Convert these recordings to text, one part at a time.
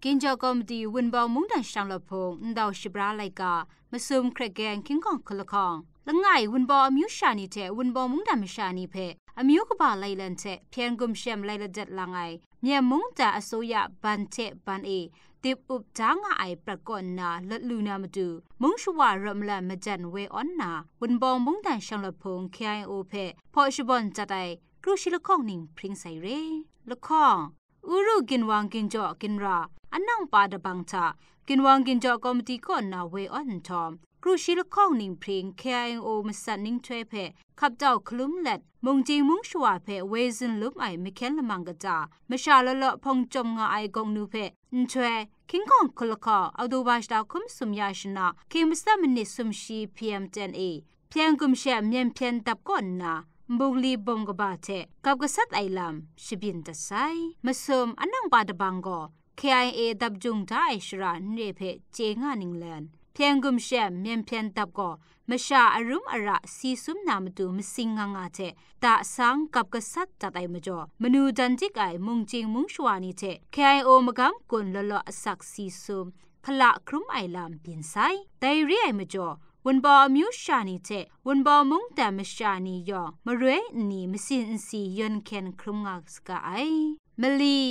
กินจากอมดีวินบอมุงดันช่างละพงดาวชิบราไลกามาซุมเครแกงคิงกองคละคองละไงวินบอมิวชานีเทวินบอมุงดันมชานีเพอมิวกบาไลลันเทเพียงกุมเชมไลละจัดละไงเมียมุงจาอโซยะบันเทบันเอติบอุบจางไอประกอนนาละลูนามาดูมุงชวารมละมาจันเวออนนาวินบอมุงดันช่างละพงเคไอโอเพพอชบอนจัดไอกรูชิละคองนิงพริงไซเรละคองอูรุกินวางกินจ่อกินราอันนั่งปาดบังชากินวางกินจ่อคอมตีก่อนนาเวออนทอมครูชิลข้องนิงพริงเคไอโอมาสันนิงช่วยเพขับเจ้าคลุ้มเล็ดมงจีมุงชัวเพเวซินลุมไอไม่แค่ละมังกะจ่ามชาละละพงจมงาไอกงนูเพนช่วยคิงกองคลคอเอาดูบาชดาวคุมสุมยาชนะคิมสตามินิสุมชีพีเอ็ม10เอเพียงกุมเชมเมียนเพียนตับก่อนนาบุงลีบงกบาเทกับกษัตริย์ไอลำชิบินตะไซมาซุมอันนังปาดบังโกKIA ดับจุงท้าไอชราเนเพเจงานิงแลนเพียงกุมเชมเมียนเพียนตับก็มชาอรุมอระซีซุมนามตูมสิงงางาเทตาสังกับกษัตริย์จัดไอมจ่อมนูจันจิกไอมุงจิงมุงชวานิเท KIO มกำกุนละละสักซีซุมขละครุมไอลำเปลี่ยนไซไดเรียไอมจ่อวันบอมิวชานีเทวันบอมุงแต่มชานียอมเรนีมสินสียนเคนครุมงาสกไอมลี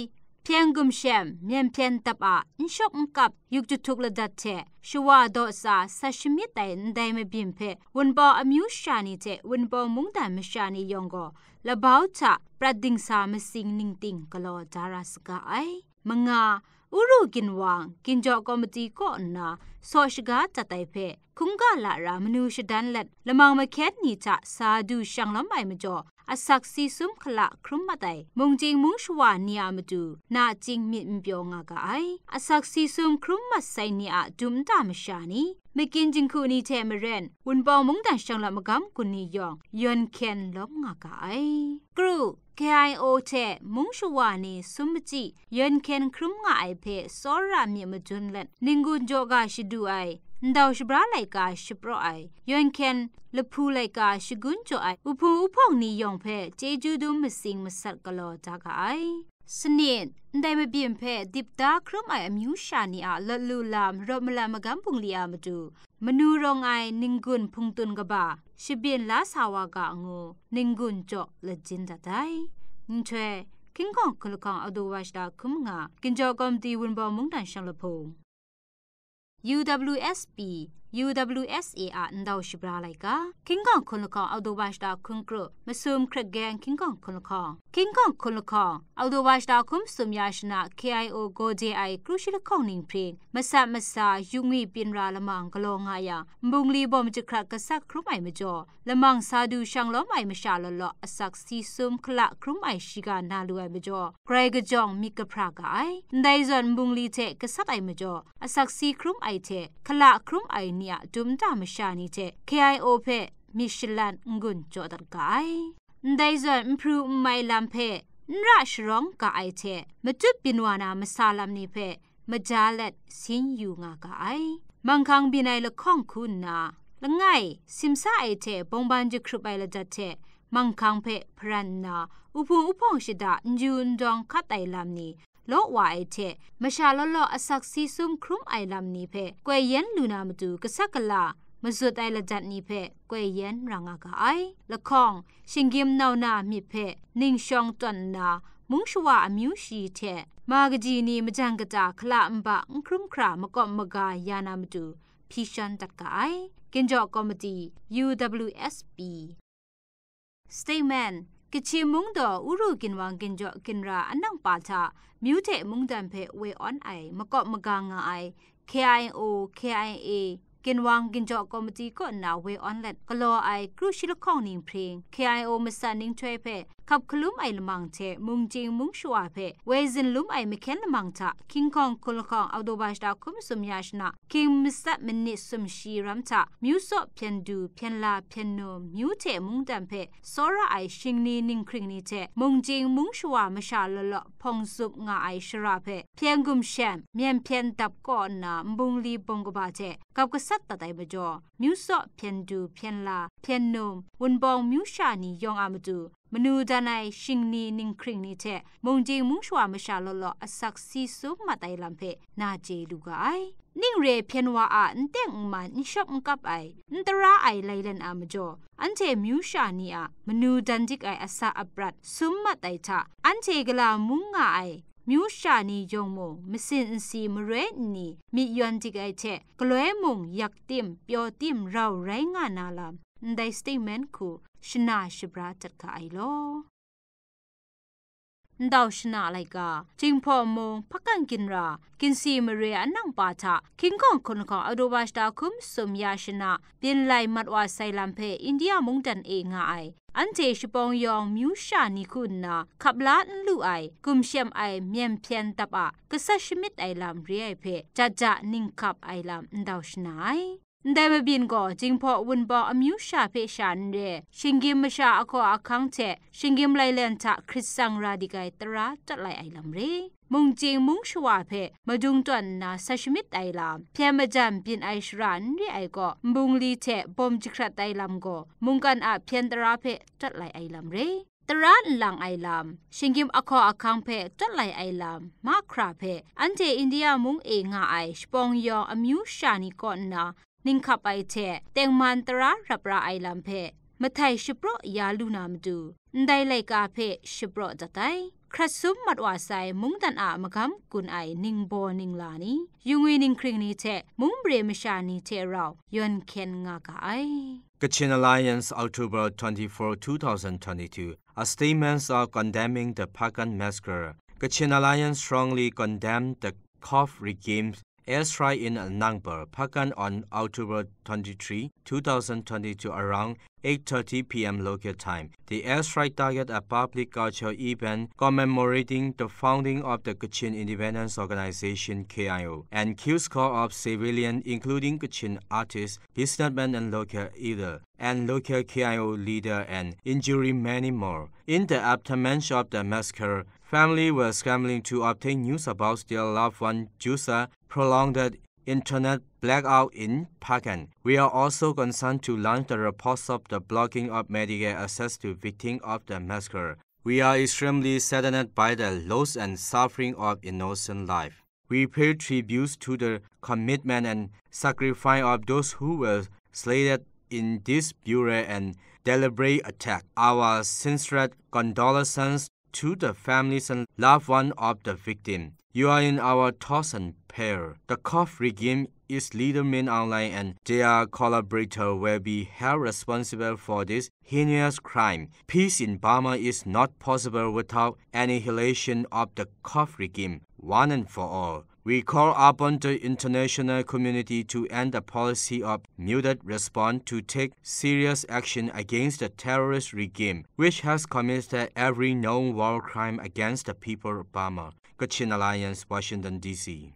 เพียงกุมเชมเมียนเพียนตับอินชอบกับยุกจุทุกละดัดเทชัวดอซาสัชมิตแต่ได้ไม่บินเพวันบออมิวชานีเทวันบอมุงแต่มชานียองก็ละบ่าวชะประดิงสามสิงนิงติงกลอจาราสกไอมังาอูรุกินวางกินจอกอมตีก็นาโซชกาจัดไอเพคุงกาละรามนูชดันเล็ดละมังมาแคดนีจะซาดูช่างล้ำไอมจ่ออาศักซีซุมขละครุมมาไดมงจิงมุงชวานีอามาดูนาจิงมิดมเปียวงากไออาศักซีซุมครุมมาไซนีอาดุมตามชานีไม่กินจิงคูนีเทมเรนวุนปองมุงดันช่างละมกำกุนียองยอนเคนลบงากไอกรูKIO เทมุงชวานีสุมจิยอนเคนครุมงาไอเพสอรามีมาจุนเล็ดนิงกุนโจกาชิดูไอดาวชบราไลกาชโปรไอยอนเคนลพูไลกาชกุนโจไออุพูอุพองนียองเพเจจูดุมสิงมสัตกลอจากไอสนิดได้มาเบียนเพดิบตาครุมไออมิวชานีอาละลูลามรบมลามกำพุงลีอามาดูมนูรองไอนิงกุนพุงตุนกบาชิบินลาสาวากางูนิงกุนโจละจินดาไดนช่วยคิงกองคลกองเอาดูวาชดาคุมงากินจอกอมตีวุนบอมุงดันช่างละพงUWSP UWSA นดาวชิบราไลกาคิงกองคนละคองเอาดูวาชดาคุงกรุมาซุมเครแกงคิงกองคนละคองคิงกองคนละคองเอาดูวาชดาคุมสุมยาชนะ KIO โกเจไอกรุชิละคองนิงเพลงมาสะมาสายุงวีปินราละมังกลองายาบุงลีบอมจะครักกษักครุมไอมจ่อละมังซาดูช่างล้อมไอมชาละละอสักซีซุมคละครุมไอชิกานาลูไอมจ่อไกรกะจองมิกะพรากไอไดซอนบุงลีเทกษักไอมจ่ออสักซีครุมไอเทคละครุมไอเนียดุมตามชานีเท KIO เพมิชลันงุนจอดัดกายได้จอนพรูไม่ลำเพนราชร้องกายเทมาจุดปินวานามาซาลามนีเพมาจาเล็ดสินยูงากายมังคังบินัยละข้องคุณนาละไงซิมซาไอเทบงบันจะครุบไอละจัดเทมังคังเพพรันนาอุปงอุปงชิดาจูนดองคัดไอลำนีโลวาไอเทมชาลลออสักซีซุมครุมไอลำนีเพกวยยันลูนามาดูกษักลามาสุดไอละจัดนีเพกวยยันรังอากาไอละคองชิงกิมนาวนามีเพนิงชองตันนามุงชวาอมิวชีเทมากจีนีมจังกะจาคลาอัมบะครุมครามกอมกายานามาดูพิชันตัดกายกินจอกอมตี UWSP Statementกิจมุงดออุรุกินวังกินจอกินราอันนังปาชามิวเทมุงดันเพเวออนไอมกอบมกางไอ KIO KIA กินวังกินจอกอมตีก็นาเวออนเล็ดกลอไอกรุชิลข้องนิงเพลง KIO มาสันนิงช่วยเพขับคลุมไอละมังเทมุงจิงมุงชัวเพเวซินลุมไอไม่แค่ละมังทะคิงคองคุลคองเอาดูบาชดาคุมสมยาชนะคิงมิสัตมินิสมชีรัมทะมิวโซเพียนดูเพียนลาเพียนโนมิวเทมุงดันเพโซระไอชิงนีนิงคริงนีเทมุงจิงมุงชัวมชาละละพงซุบงาไอชราเพเพียงกุมแชมเมียนเพียนตับก่อนนาบุงลีบงกบาเทกับกษัตริย์ตัดไอบจอมิวโซเพียนดูเพียนลาเพียนโนวุนบองมิวชานียองอามาดู มนูดานายชิงนีนิงคริงนี่เทมงจิงมุงชวามชาลลออสักซีซุมาไตลัมเพนาเจลูกไอนิ่งเรเพียนว่าอันเต็งมันอิชอบกับไออันตราไอไลเลนอามจ่ออันเทมิวชานีอะมนูดันจิกไออาซาอับรัดซุมมาไตทะอันเทกลามุงงาไอมิวชานียงโมมสินสีมเรนีมียอนจิกไอเทกลวยมุงยักติมเปียวติมเราไรงานาลามได้สเตเมนคูชนาชบราจัดกาไอโลดาวชนะไลกาจิงพอมงพักกันกินรากินซีมเรียนังปาทะคิงกองคนของอโดบาสตาคุมสมยาชนะเป็นไลมัดวาไซลัมเพอินเดียมุงดันเองไออันเจชปองยองมิวชานิคุณนาขับลาดลู่ไอกุมเชียมไอเมียนเพียนตับอะกษัตริย์มิดไอลำเรียเพจะนิ่งขับไอลำดาวชนะได้มาบินก็จิงพอวันบออมิวชาเพชันเรชิงกิมมชาอโคอาคังเทชิงกิมไลเลนทะคริสซังราดิกายตราจัดไลไอลำเรมุงจิงมุงชวาเพมาดุงตันนาสัชมิดไอลำเพียมาจัมบินไอชรันเรไอก็บุงลีเทบอมจิกรัดไอลำก็มุงกันอาเพียนตราเพจัดไลไอลำเรตราหลังไอลำชิงกิมอโคอาคังเพจัดไลไอลำมาคราเพอันเจอินเดียมุงเองไอสปองยองอมิวชานิก่อนนานิ่งขับไอเทเต็งมันตรารับราไอลำเพมาไทยชิบรอยาลูนามดูได้ไลกาเพชิบรอจัดไอครัสุมมัดวาไซมุงดันอามกำกุนไอนิงโบนิงลานียุงวีนิงคริงนี้เทมุงเบรมชานีเทเรายอนเคนงากาไอ Kachin Alliance October 24, 2022 A statement of condemning the Hpakant massacre. Kachin Alliance strongly condemned the Kop regime's airstrike in Anang Pa N on October 23, 2022 around 8:30 p.m. local time. The airstrike targeted a public cultural event commemorating the founding of the Kachin Independence Organization KIO and killed scores of civilians including Kachin artists, businessmen and local leaders and local KIO leader and injured many more. In the aftermath of the massacre, families were scrambling to obtain news about their loved one due to prolonged internet blackout in Hpakant. We are also concerned to launch the reports of the blocking of medical access to victims of the massacre. We are extremely saddened by the loss and suffering of innocent life. We pay tribute to the commitment and sacrifice of those who were slain in this brutal and deliberate attack. Our sincere condolences to the families and loved ones of the victims. You are in our thoughts and prayers. The Kop regime is leader men online and their collaborators will be held responsible for this heinous crime. Peace in Burma is not possible without annihilation of the Kop regime, one and for all. We call upon the international community to end the policy of muted response to take serious action against the terrorist regime, which has committed every known war crime against the people of Burma. Kachin Alliance, Washington, D.C.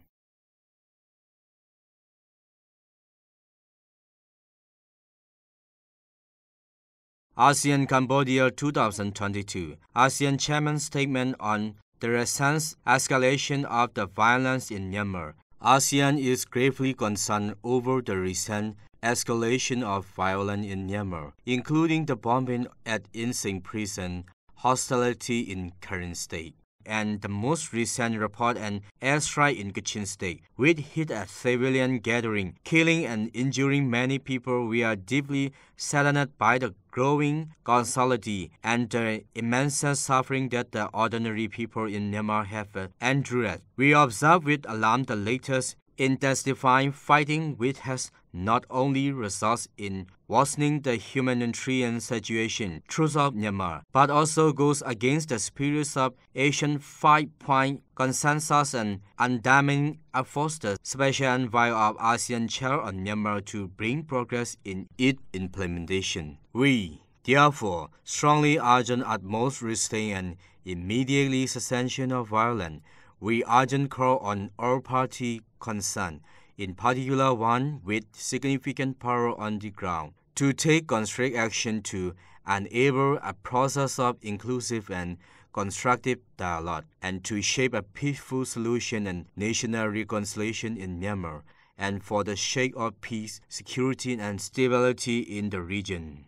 ASEAN Cambodia 2022 ASEAN Chairman Statement on the recent escalation of the violence in Myanmar. ASEAN is gravely concerned over the recent escalation of violence in Myanmar, including the bombing at In Sing prison, hostility in Karen State, and the most recent report an airstrike in Kachin State, which hit a civilian gathering, killing and injuring many people. We are deeply saddened by the growing causality and the immense suffering that the ordinary people in Myanmar have endured. We observe with alarm the latest intensifying fighting, which has not only resulted in worsening the humanitarian situation throughout Myanmar, but also goes against the spirit of Asian five-point consensus and undamning efforts the special envoy of ASEAN Chair on Myanmar to bring progress in its implementation. We, therefore, strongly urge utmost restraint and immediately cessation of violence. We urgently call on all parties concerned, in particular one with significant power on the ground, to take constructive action to enable a process of inclusive and constructive dialogue, and to shape a peaceful solution and national reconciliation in Myanmar, and for the sake of peace, security, and stability in the region.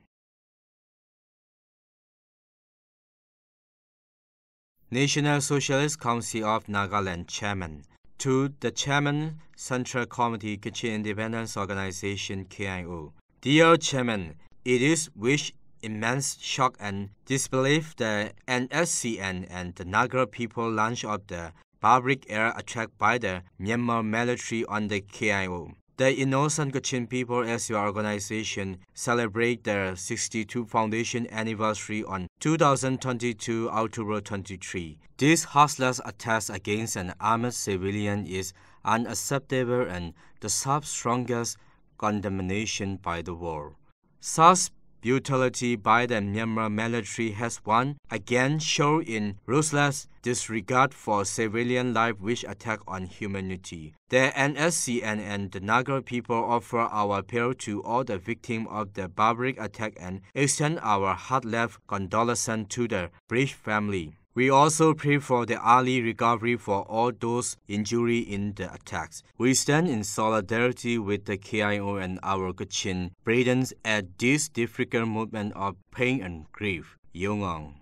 National Socialist Council of Nagaland Chairman. To the Chairman, Central Committee Kachin Independence Organization KIO. Dear Chairman, it is with immense shock and disbelief the NSCN and the Naga people launch of the barbaric air attack by the Myanmar military on the KIO. The innocent Kachin people as your organization celebrate their 62th foundation anniversary on 2022 October 23. This houseless attack against an armed civilian is unacceptable and deserves strongest condemnation by the world. Such brutality by the Myanmar military has once again shown in ruthless disregard for civilian life which attack on humanity. The NSCN and the Naga people offer our appeal to all the victims of the barbaric attack and extend our heartfelt condolences to the brave family. We also pray for the early recovery for all those injured in the attacks. We stand in solidarity with the KIO and our Kachin brethren at this difficult moment of pain and grief. Yungwi.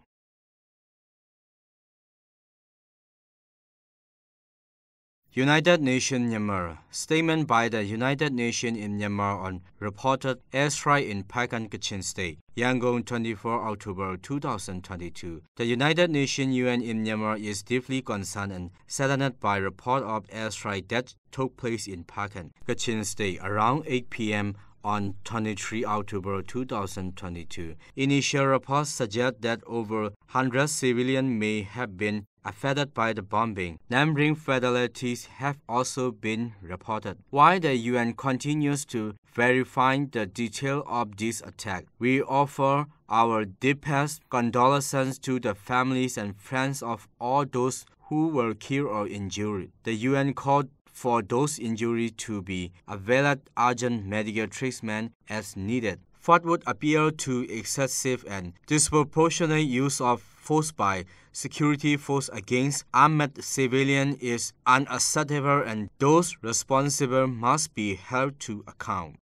United Nations Myanmar. Statement by the United Nations in Myanmar on reported airstrike in Hpakant, Kachin State. Yangon, 24 October 2022. The United Nations UN in Myanmar is deeply concerned and saddened by report of airstrike that took place in Hpakant, Kachin State around 8 p.m. on 23 October 2022. Initial reports suggest that over 100 civilians may have been affected by the bombing. Neighboring fatalities have also been reported. While the UN continues to verify the detail of this attack, we offer our deepest condolences to the families and friends of all those who were killed or injured. The UN called for those injured to be availed urgent medical treatment as needed. What would appear to excessive and disproportionate use of force by security force against armed civilians is unacceptable and those responsible must be held to account.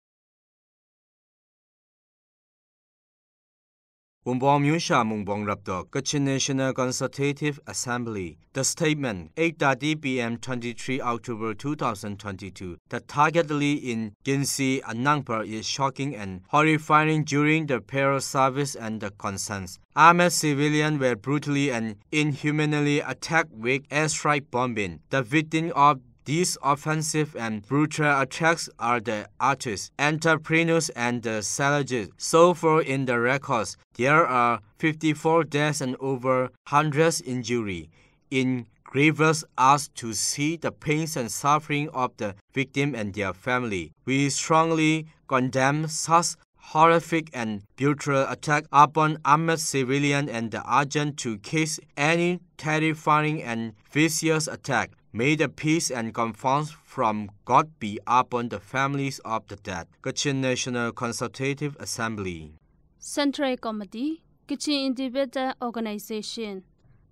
Munghpawm Myanma Kachin National Consultative Assembly. The statement, 8:30 p.m. 23 October 2022. The target in Ginsi Anang Pa N is shocking and horrifying during the prayer service and the concerns. Armed civilians were brutally and inhumanly attacked with airstrike bombing. The victims of these offensive and brutal attacks are the artists, entrepreneurs, and the sellers. So far in the records, there are 54 deaths and over hundreds injuries. It grieves us to see the pains and suffering of the victim and their family. We strongly condemn such horrific and brutal attack upon armed civilians and urgent to case any terrifying and vicious attack. May the peace and comfort from God be upon the families of the dead. Kachin National Consultative Assembly. Central Committee, Kachin Independence Organization.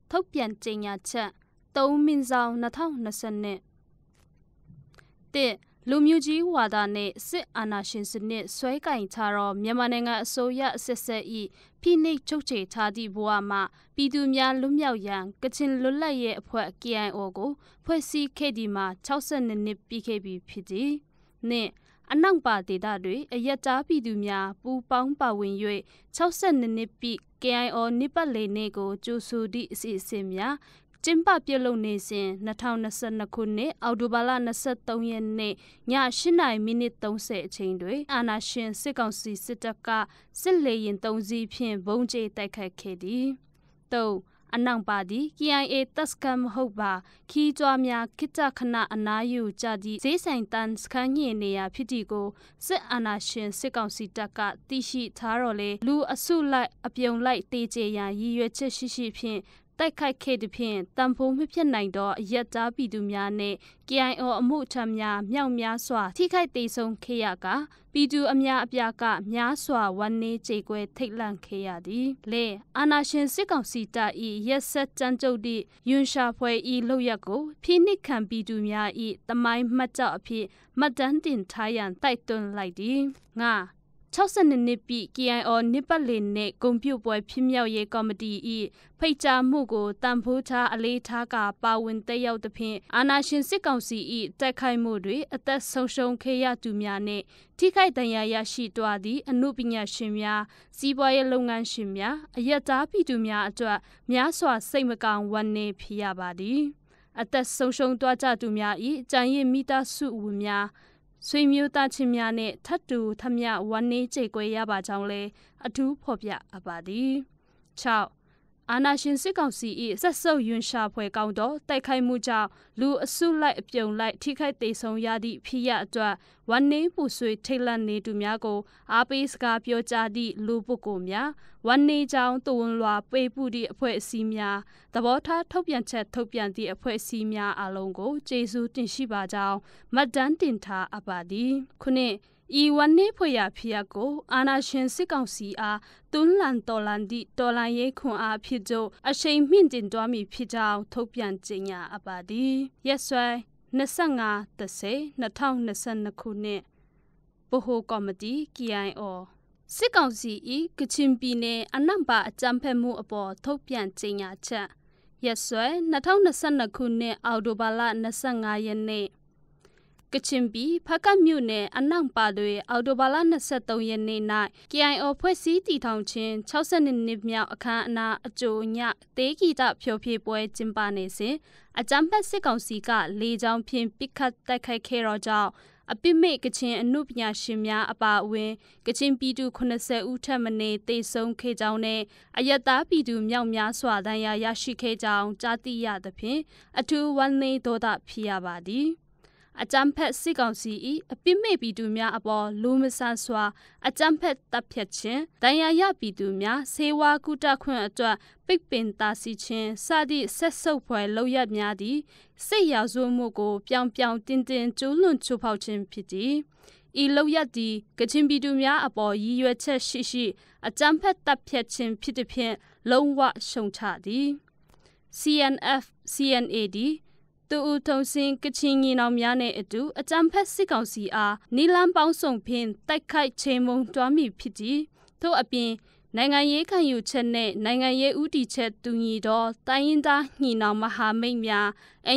Thokpian Jenya Cha, Tau Minzao Natao Nasane. De Lumuji Wadane, Sit Anashin Snit, Swaikai Taro, Yamananga Soya Sesei, Pini Choche Tadi Buama, Bidumia Lumiao Yang, Kachin Lulaye Pua Kian Ogo, Puesi Kedima, Chausen and Nip BKB PD. Ne, Anang Pa Dedadui, a Yata Bidumia, Hpawng Yue, Chausen and Nipi, Kian or Nipale Nego, Josu di Simia. Jimpa Pielo Nasin, Natao Nasan Nakune, Audubala Nasat Tonyen, Nya Shinai Minute Don't say chainway, Anna Shin Sekonsi Sitaka, Silly in Tonzi Pin Bonje Taka Kedi. Though Anang Badi, Kia Taskam Hoba, Ki Dwamia Kitakana Anayu Jadi, Zain Tan Skanye Nea Pitigo, Sit Anna Shin Sekonsi Taka, Tishi Tarole, Lu Asula Apion Light DJ Ya Yue Chishi Pin. တိုက်ခိုက်ခဲ့တဲ့ဖြင့်တံပိုးမဖြစ်နိုင်သောအယက်သားပြည်သူများနှင့် KIO အမှုအထမ်းများမြောက်များစွာထိခိုက်ဒေဆုံးခဲ့ရကပြည်သူအများအပြားကများစွာဝမ်းနည်းကြေကွဲထိတ်လန့်ခဲ့ရသည်လေအာနာရှင်စစ်ကောင်စီတပ်၏ရက်ဆက်ကြမ်းကြုတ်သည့်ယွန်ရှာဖွဲ့၏လုပ်ရက်ကိုဖိနှိပ်ခံပြည်သူများ၏တမိုင်းမှတ်ကြောက်အဖြစ်မှတ်တမ်းတင်ထားရန်တိုက်တွန်းလိုက်သည်ငါ 62နှစ်ပြည့် KIO နှစ်ပတ်လည်နဲ့ဂုဏ်ပြုပွဲဖြစ်မြောက်ရေးကော်မတီ၏ဖိတ်ကြားမှုကိုတန်ဖိုးထားအလေးထားကပါဝင်တက်ရောက်သဖြင့်အာဏာရှင်စစ်ကောင်စီ၏တိုက်ခိုက်မှုတွေအသက်ဆုံးရှုံးခဲ့ရသူများနှင့်ထိခိုက်ဒဏ်ရာရရှိသွားသည့်အမှုပညာရှင်များစီးပွားရေးလုပ်ငန်းရှင်များအယက်သားပြည်သူများအတွက်များစွာစိတ်မကောင်းဝမ်းနည်းဖြစ်ရပါသည်အသက်ဆုံးရှုံးသွားကြသူများ၏ကြံရည်မိသားစုဝင်များဆွေမျိုးသားချင်းများနဲ့ထပ်တူထမျှဝမ်းနည်းကြေကွဲရပါကြောင်းလဲအထူးဖော်ပြအပ်ပါသည်6အာဏာရှင်စစ်ကောင်စီ၏ဆက်ဆုပ်ယွန်ရှာဖွဲ့ကောင်းသောတိုက်ခိုက်မှုကြောင့်လူအစုလိုက်အပြုံလိုက်ထိခိုက်ဒေဆုံးရသည့်ဖြစ်ရအတွက်ဝမ်းနည်းပူဆွေးထိတ်လန့်နေသူများကိုအားပေးစကားပြောကြားသည့်လူပုဂ္ဂိုလ်များဝမ်းနည်းကြောင်းတဝန်လွာပေးပူသည့်အဖွဲ့အစည်းများသဘောထားထုတ်ပြန်ချက်ထုတ်ပြန်သည့်အဖွဲ့အစည်းများအလုံးကိုကျေးဇူးတင်ရှိပါကြောင်းမှတ်တမ်းတင်ထားအပ်ပါသည်ခုနှစ်ဤဝန်နေဖွေရဖျက်ကိုအာနာရှင်စစ်ကောင်စီအားတွန်းလန်တော်လန်ဒီတော်လန်ရေးခွန်အားဖြစ်ကြအရှိန်မြင့်တင်သွားမည်ဖြစ်ကြောင်းထုတ်ပြန်ကြေညာအပ်ပါသည်ရက်စွဲ25/10/2022ခုနှစ်ဗဟိုကော်မတီ KIO စစ်ကောင်စီ၏ကချင်ပြည်နယ်အနံပါအကြမ်းဖက်မှုအပေါ်ထုတ်ပြန်ကြေညာချက်ရက်စွဲ2022ခုနှစ်အောက်တိုဘာလ25ရက်နေ့ကချင်ပြည်ဖကတ်မြို့နယ်အနံပါတွင်အော်တိုဘာလ23ရက်နေ့၌ KIO ဖွဲ့စည်းတည်ထောင်ခြင်း62နှစ်မြောက်အခမ်းအနားအကြိုညတေးဂီတဖျော်ဖြေပွဲကျင်းပနေစဉ်အကြမ်းဖက်စစ်ကောင်စီကလေကြောင်းဖြင့်ပစ်ခတ်တိုက်ခိုက်ခဲ့သောကြောင့်အပိမေကချင်အမှုပညာရှင်များအပါအဝင်ကချင်ပြည်သူ80ဦးထက်မနည်းသေဆုံးခဲ့ကြောင်းနဲ့အယက်သားပြည်သူမြောက်များစွာဒဏ်ရာရရှိခဲ့ကြောင်းကြားသိရသဖြင့်အထူးဝမ်းနည်းဒေါသဖြစ်ရပါသည်အကြမ်းဖက်စစ်ကောင်စီ၏အပိမေပြည်သူများအပေါ်လူမဆန်စွာအကြမ်းဖက်တပ်ဖြတ်ခြင်းဒဏ်ရာရပြည်သူများဆေးဝါးကုသခွင့်အတွက်ပိတ်ပင်တားဆီးခြင်းစသည့်ဆက်ဆုပ်ဖွယ်လုပ်ရများသည့်စစ်ရာဇဝမှုကိုပြောင်ပြောင်တင်းတင်းကျူးလွန်ချိုးဖောက်ခြင်းဖြစ်သည်ဤလုပ်ရသည့်ကချင်ပြည်သူများအပေါ်ရည်ရွယ်ချက်ရှိရှိအကြမ်းဖက်တပ်ဖြတ်ခြင်းဖြစ်သည်ဖြင့်လုံးဝရှုံချသည် CNF CNADတူဦးထုံစင်ကချင်ညီနောင်များနဲ့အတူအကြမ်းဖက်စစ်ကောင်စီအားနီလန်းပေါင်းစုံဖြင့်တိုက်ခိုက်ချေမှုန်းတွားမိဖြစ်သည်ထို့အပြင်နိုင်ငံရေးခံယူချက်နဲ့နိုင်ငံရေးဥတီချက်တူညီသောတိုင်းရင်းသားညီနောင်မဟာမိတ်များ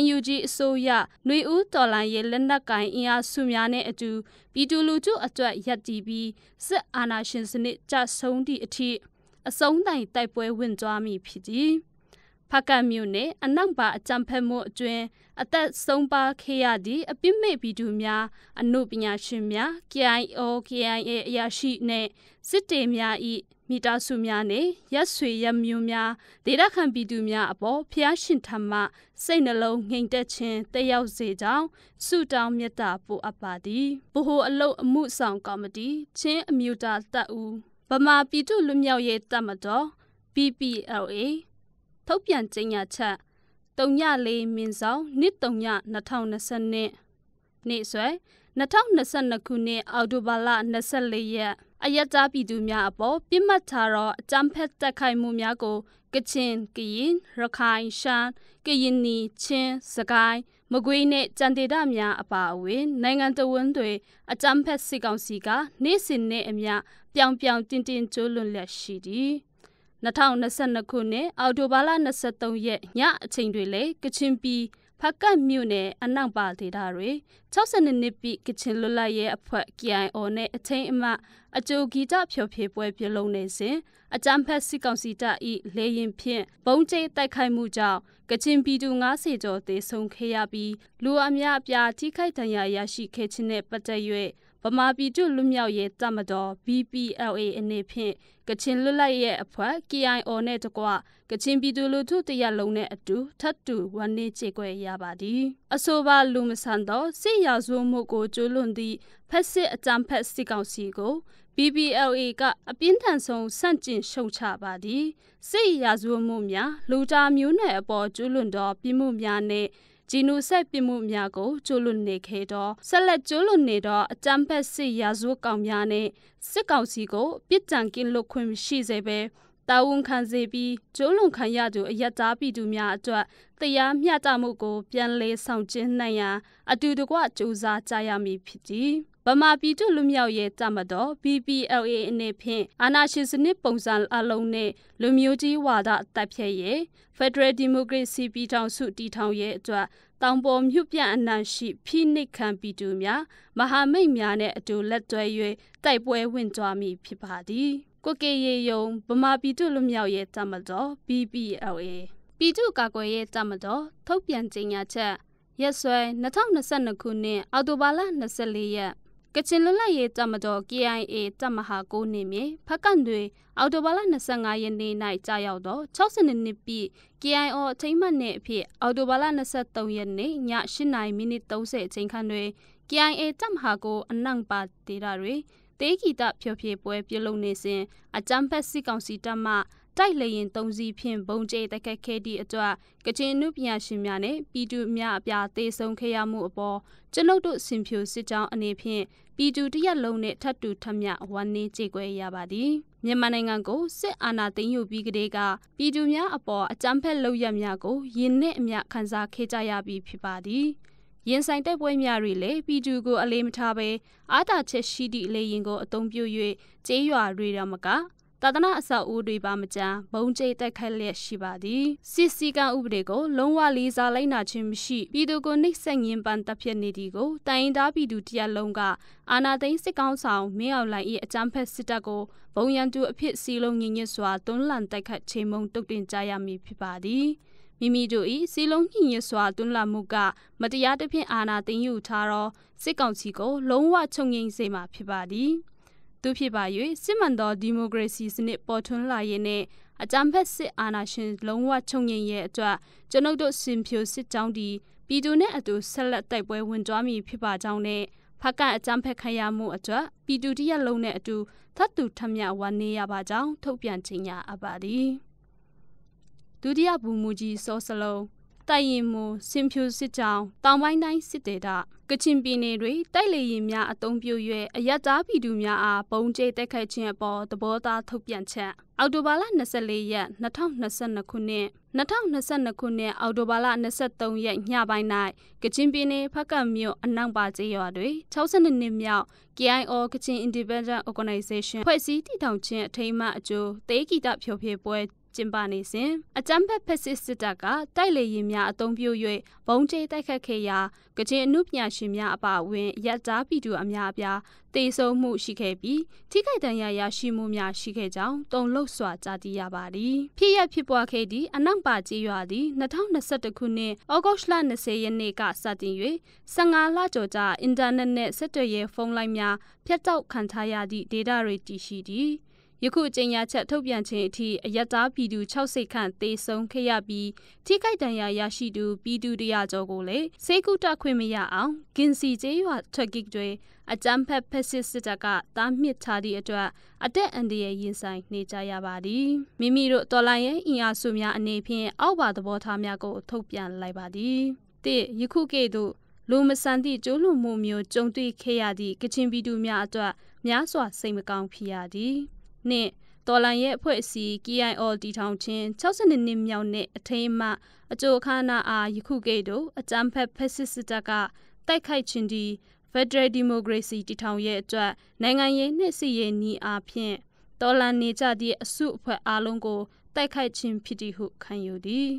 NUG အစိုးရနှွေဦးတော်လှန်ရေးလက်နက်ကိုင်အင်အားစုများနဲ့အတူပြည်သူလူထုအတွက်ရပ်တည်ပြီးစစ်အာဏာရှင်စနစ်ကျဆုံးသည့်အထိအဆုံးတိုင်တိုက်ပွဲဝင်သွားမိဖြစ်သည်ဖကတ်မြို့နယ်အနံပါအကြမ်းဖက်မှုအတွင်းအသက်ဆုံးပါခဲ့ရသည့်အပိမေပြည်သူများအမှုပညာရှင်များ KIO KIA အရာရှိနှင့်စစ်တေများ၏မိသားစုများနှင့်ရက်ဆွေရက်မျိုးများဒေသခံပြည်သူများအပေါ်ဖျားရှင်ထံမှစိတ်နှလုံးငြိမ်သက်ခြင်းတက်ရောက်စေကြောင်းဆုတောင်းမေတ္တာပို့အပ်ပါသည်ဗဟိုအလုပ်အမှုဆောင်ကော်မတီချင်းအမျိုးသားတပ်ဦးဗမာပြည်သူ့လူမျိုးရေးတပ်မတော် BPLAထုတ်ပြန်ကြေညာချက်34မင်းဆောင်1/3/2020နေ့စွဲ2022ခုနှစ်အောက်တိုဘာလ24ရက်အယက်သားပြည်သူများအပေါ်ပြစ်မှတ်ထားသောအကြမ်းဖက်တိုက်ခိုက်မှုများကိုကချင်ကရင်ရခိုင်ရှမ်းကရင်နီချင်းစကိုင်းမကွေးနှင့်ကြံဒေသများအပါအဝင်နိုင်ငံတော်ဝန်တွေအကြမ်းဖက်စစ်ကောင်စီကနေ့စဉ်နဲ့အမျှပြောင်ပြောင်တင်းတင်းကျိုးလွန်လက်ရှိသည်2022ခုနှစ်အောက်တိုဘာလ23ရက်ညအချိန်တွေလေကချင်ပြည်ဖကတ်မြို့နယ်အနောက်ပါဒေသတွေ62နှစ်ပြည့်ကချင်လွတ်လပ်ရေးအဖွဲ့ KIO နဲ့အထိမ်းအမှတ်အကြိုဂီတဖျော်ဖြေပွဲပြုလုပ်နေစဉ်အကြမ်းဖက်စစ်ကောင်စီတပ်၏လေရင်ဖြင့်ဘုံကျဲတိုက်ခိုက်မှုကြောင့်ကချင်ပြည်သူ90ကျော်သေဆုံးခဲ့ရပြီးလူအများအပြားထိခိုက်ဒဏ်ရာရရှိခဲ့ခြင်းနဲ့ပတ်သက်၍ဗမာပြည်သူ့လူမျိုးရေးတပ်မတော် BPLA အနေဖြင့်ကချင်လွတ်လပ်ရေးအဖွဲ့ KIO နဲ့တကွကချင်ပြည်သူလူထုတရက်လုံးနဲ့အတူထပ်တူဝန်းနေကြေကွဲရပါသည်အဆိုပါလူမဆန်သောစစ်ရာဇဝမှုကိုကျူးလွန်သည့်ဖက်စစ်အကြမ်းဖက်စစ်ကောင်စီကို BPLA ကအပြင်းထန်ဆုံးဆန့်ကျင်ရှုတ်ချပါသည်စစ်ရာဇဝမှုများလူသားမျိုးနွယ်အပေါ်ကျူးလွန်သောပြစ်မှုများနဲ့ဂျီနိုဆိုက်ပြစ်မှုများကိုကျူးလွန်နေခဲ့သောဆက်လက်ကျူးလွန်နေသောအကြမ်းဖက်စစ်ရာဇဝကောင်များနဲ့စစ်ကောင်စီကိုပြစ်ဒဏ်ကင်းလွတ်ခွင့်မရှိစေဘဲတာဝန်ခံစေပြီးကျူးလွန်ခံရသူအယက်သားပြည်သူများအတွက်တရားမျှတမှုကိုပြန်လည်ဆောင်ကျဉ်နိုင်ရန်အတူတကွကြိုးစားကြရမည်ဖြစ်သည်ဗ မာပြည်သူလူမျိုးရဲ့တမတော် BPLA အနေဖြင့်အာဏာရှင်စနစ်ပုံစံအလုံးနဲ့လူမျိုးကြီးဝါဒတပ်ဖြဲရဲ့ Federal Democracy ပြည်ထောင်စုတည်ထောင်ရဲ့အတွက်တောင်ပေါ်မြုပ်ပြအနှံရှိဖိနှိပ်ခံပြည်သူများမဟာမိတ်များနဲ့အတူလက်တွဲ၍တိုက်ပွဲဝင်ကြမည်ဖြစ်ပါသည်ကိုကေရေယုံဗမာပြည်သူလူမျိုးရဲ့တမတော် BPLA ပြည်သူ့ကာကွယ်ရေးတမတော်ထုတ်ပြန်ကြေညာချက်ရက်စွဲ2022ခုနှစ်အောက်တိုဘာလ24ရက်ကချင်လွတ်လပ်ရေးတမတော် KIA တပ်မဟာ9နေမြေဖကန့်တွေအောက်တိုဘာလ25ရက်နေ့၌ကြာရောက်သော60နှစ်ပြည့် KIO အထိမ်းအမှတ်နေ့အဖြစ်အောက်တိုဘာလ23ရက်နေ့ည8:30မိနစ်30အချိန်ခန့်တွင် KIA တပ်မဟာ9အနန့်ပါဒေသတွင်တေးဂီတဖျော်ဖြေပွဲပြုလုပ်နေစဉ်အကြမ်းဖက်စစ်ကောင်စီတပ်မှတိုက်လေရင်3စီးဖြင့်ဘုံကျဲတိုက်ခိုက်ခဲ့သည့်အတွက်ကချင်အနုပညာရှင်များနဲ့ပြည်သူများအပြားသေဆုံးခဲ့ရမှုအပေါ်ကျွန်ုပ်တို့စင်ဖြူစစ်ကြောင်းအနေဖြင့်ပြည်သူတရက်လုံးနဲ့ထပ်တူထပ်မျှဝမ်းနည်းကြေကွဲရပါသည်မြန်မာနိုင်ငံကိုစစ်အာဏာသိမ်းယူပြီးကတည်းကပြည်သူများအပေါ်အကြမ်းဖက်လုပ်ရများကိုယင်းနဲ့အမျှခံစားခဲ့ကြရပြီးဖြစ်ပါသည်ရင်ဆိုင်တိုက်ပွဲများတွေလည်းပြည်သူကိုအလေးမထားဘဲအားတာချက်ရှိသည့်လေရင်ကိုအုံပြု၍ကျေးရွာတွေတော့မကသာသနာအဆောက်အဦတွေပါမကြမ်းဘုံကျဲတိုက်ခိုက်လျက်ရှိပါသည်စစ်စီကံဥပဒေကိုလုံးဝလေးစားလိုက်နာခြင်းမရှိပြည်သူကိုနှိပ်စက်ညှဉ်းပန်းတပ်ဖြတ်နေသည်ကိုတိုင်သားပြည်သူတရက်လုံးကအာဏာသိမ်းစစ်ကောင်ဆောင်မင်းအောင်လှိုင်၏အကြမ်းဖက်စစ်တပ်ကိုဘုံရန်သူအဖြစ်စီလုံးညင်ညစ်စွာတွန်းလှန်တိုက်ခတ်ချိန်မုံတုတ်တင်ကြရမည်ဖြစ်ပါသည်မိမိတို့၏စီလုံးညင်ညစ်စွာတွန်းလှန်မှုကမတရားသဖြင့်အာဏာသိမ်းယူထားသောစစ်ကောင်စီကိုလုံးဝချုပ်ငြိမ်းစေမှာဖြစ်ပါသည်သူဖြစ်ပါ၍စစ်မှန်သောဒီမိုကရေစီစနစ်ပေါ်ထွန်းလာရေးနဲ့အကြမ်းဖက်စစ်အာဏာရှင်လုံးဝချုပ်ငြိမ်းရေးအတွက်ကျွန်ုပ်တို့စင်ဖြူစစ်ကြောင်းဒီပြည်သူနဲ့အတူဆက်လက်တိုက်ပွဲဝင်ကြမည်ဖြစ်ပါကြောင်းနဲ့ဖက်ကအကြမ်းဖက်ခံရမှုအတွက်ပြည်သူတရက်လုံးနဲ့အတူထပ်တူထပ်မျှဝမ်းနည်းရပါကြောင်းထုတ်ပြန်ကြေညာအပ်ပါသည်ဒုတိယဗိုလ်မှူးကြီးစောစလုံးတိုက်ရင်မူစင်ဖြူစစ်ကြောင်းတောင်ပိုင်းတိုင်းစစ်ဒေသကချင်ပြည်နယ်တွင်တိုက်လေရင်များအုံပြု၍အယက်သားပြည်သူများအားဘုံကျဲတိုက်ခိုက်ခြင်းအပေါ်သဘောထားထုတ်ပြန်ချက်အောက်တိုဘာလ24ရက်2022ခုနှစ်2022ခုနှစ်အောက်တိုဘာလ23ရက်ညပိုင်း၌ကချင်ပြည်နယ်ဖကတ်မြို့အနောက်ပါကျေးရွာတွင်62နှစ်မြောက် KIO ကချင် Independent Organization ဖွဲ့စည်းတည်ထောင်ခြင်းအထိမ်းအမှတ်အကျိုးတေးဂီတဖျော်ဖြေပွဲကျင်းပနေစဉ်အကြမ်းဖက်ဖက်စစ်စစ်တပ်ကတိုက်လေရင်များအုံပြု၍ဘုံကျဲတိုက်ခတ်ခဲ့ရာကချင်အနုပညာရှင်များအပါအဝင်ရပ်သားပြည်သူအများအပြားတေဆုံးမှုရှိခဲ့ပြီးထိခိုက်ဒဏ်ရာရရှိမှုများရှိခဲ့ကြောင်းတုံ့လှုပ်စွာကြားသိရပါသည်ဖြစ်ရဖြစ်ပွားခဲ့သည့်အနောက်ပါကျေးရွာသည်2021ခုနှစ်ဩဂုတ်လ20ရက်နေ့ကစတင်၍15လကျော်ကြာအင်တာနက်နှင့်ဆက်သွယ်ရေးဖုန်းလိုင်းများဖြတ်တောက်ခံထားရသည့်ဒေတာတွေတည်ရှိသည်ယခုကြေညာချက်ထုတ်ပြန်ခြင်းအထိအယက်သားပြည်သူ60ခန့်သေဆုံးခဲ့ရပြီးထိခိုက်ဒဏ်ရာရရှိသူပြည်သူ100ကျော်ကိုလည်းစေကုတခွင့်မရအောင်ဂင်စီကျေးရွာထွက်ကိတွေအကြမ်းဖက်ဖက်စစ်စစ်တပ်ကတားမြစ်ထားသည့်အတွက်အသက်အန္တရာယ်ရင်ဆိုင်နေကြရပါသည်မိမိတို့တော်လှန်ရေးအင်အားစုများအနေဖြင့်အောက်ပါသဘောထားများကိုထုတ်ပြန်လိုက်ပါသည်ယခုကဲ့သို့လူမဆန်သည့်ကျိုးလွန်မှုမျိုးကြုံတွေ့ခဲ့ရသည့်ကချင်ပြည်သူများအတွက်များစွာစိတ်မကောင်းဖြစ်ရသည်နှင့်တော်လန်ရဲ့အဖွဲ့အစည်း KIO တည်ထောင်ခြင်း62နှစ်မြောက်နှစ်အထိမ်းအမှတ်အကျိုးအခမ်းအနားအားယခုကဲ့သို့အကြမ်းဖက်ဖက်စစ်စစ်တပ်ကတိုက်ခိုက်ခြင်းသည် Federal Democracy တည်ထောင်ရဲ့အတွက်နိုင်ငံရေးနှင့်စစ်ရေးနည်းအားဖြင့်တော်လန်နေကြသည့်အစုအဖွဲ့အားလုံးကိုတိုက်ခိုက်ခြင်းဖြစ်သည်ဟုခံယူသည်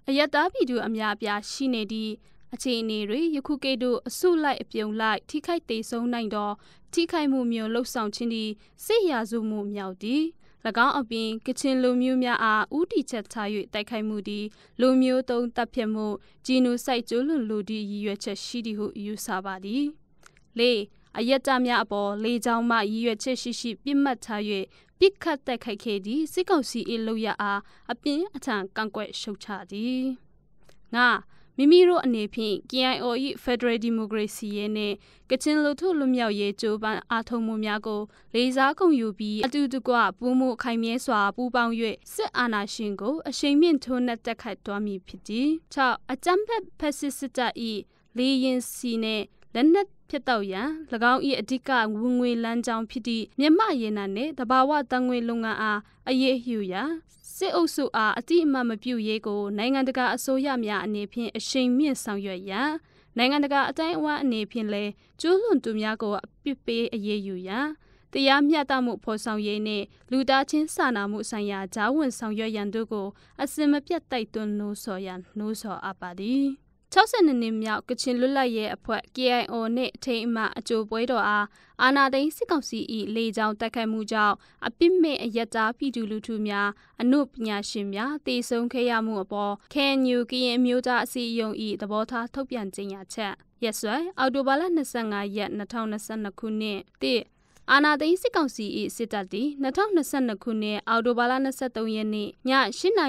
အယက်သားပြည်သူအများအပြားရှိနေသည့်အခြေအနေတွေယခုကဲ့သို့အစုလိုက်အပြုံလိုက်ထိခိုက်ဒေဆုံးနိုင်သောထိခိုက်မှုမျိုးလှုပ်ဆောင်ခြင်းသည်စစ်ရာဇဝမှုမြောက်သည်၎င်းအပြင်ကချင်လူမျိုးများအားဥတီချက်ထား၍တိုက်ခိုက်မှုသည်လူမျိုးတုံးတပ်ဖြတ်မှုဂျီနိုဆိုက်ကျူးလွန်လူသည့်ရည်ရွယ်ချက်ရှိသည်ဟုယူဆပါသည်အယက်သားများအပေါ်လေကြောင်းမှရည်ရွယ်ချက်ရှိပြစ်မှတ်ထား၍ပြစ်ခတ်တိုက်ခိုက်ခဲ့သည့်စစ်ကောင်စီ၏လုပ်ရအားအပြင်းအထန်ကန့်ကွက်ရှုတ်ချသည်မိမိတို့အနေဖြင့် KIO ၏ Federal Democracy ရဲ့နဲ့ကချင်လူထုလူမျိုးရေးကြိုးပမ်းအားထုတ်မှုများကိုလေးစားကုန်ယူပြီးအတူတကွပူးမှုခိုင်မြဲစွာပူးပေါင်း၍စစ်အာဏာရှင်ကိုအရှိန်မြင့်ထိုးနှက်တက်ခိုက်သွားမည်ဖြစ်သည်အကြမ်းဖက်ဖက်စစ်စစ်တပ်၏လေရင်စီနဲ့လက်နက်ဖြတ်တောက်ရန်၎င်း၏အဓိကဝင်ငွေလမ်းကြောင်းဖြစ်သည့်မြန်မာရေနံနှင့်တဘာဝတန်ငွေလုပ်ငန်းအားအရေးယူရန်စစ်အုပ်စုအားအတိအမှတ်မပြုရေးကိုနိုင်ငံတကာအစိုးရများအနေဖြင့်အရှိန်မြင့်ဆောင်ရွက်ရန် နိုင်ငံတကာအတိုင်းအဝန်းအနေဖြင့်လဲကျူးလွန်သူများကိုအပြစ်ပေးအရေးယူရန်တရားမျှတမှုဖော်ဆောင်ရေးနှင့်လူသားချင်းစာနာမှုဆိုင်ရာဂျာဝန်ဆောင်ရွက်ရန်တို့ကိုအစင်မပြတ်တိုက်တွန်းနှိုးဆော်ရန်နှိုးဆော်အပ်ပါသည်62နှစ်မြောက်ကချင်လွတ်လပ်ရေးအဖွဲ့ KIO နှင့်အထိမ်းအမှတ်အကြိုပွဲတော်အားအာဏာသိမ်းစစ်ကောင်စီ၏လေကြောင်းတိုက်ခိုက်မှုကြောင့်အပြစ်မဲ့အယက်သားပြည်သူလူထုများအနုပညာရှင်များတည်ဆုံခဲ့ရမှုအပေါ် KNU ကရင်မျိုးသားအစည်းအရုံး၏သဘောထားထုတ်ပြန်ကြေညာချက်ရက်စွဲအောက်တိုဘာလ25ရက်2022ခုနှစ်အာနာသိန်းစစ်ကောင်စီ၏စစ်တပ်သည်2022ခုနှစ်အောက်တိုဘာလ23ရက်နေ့ည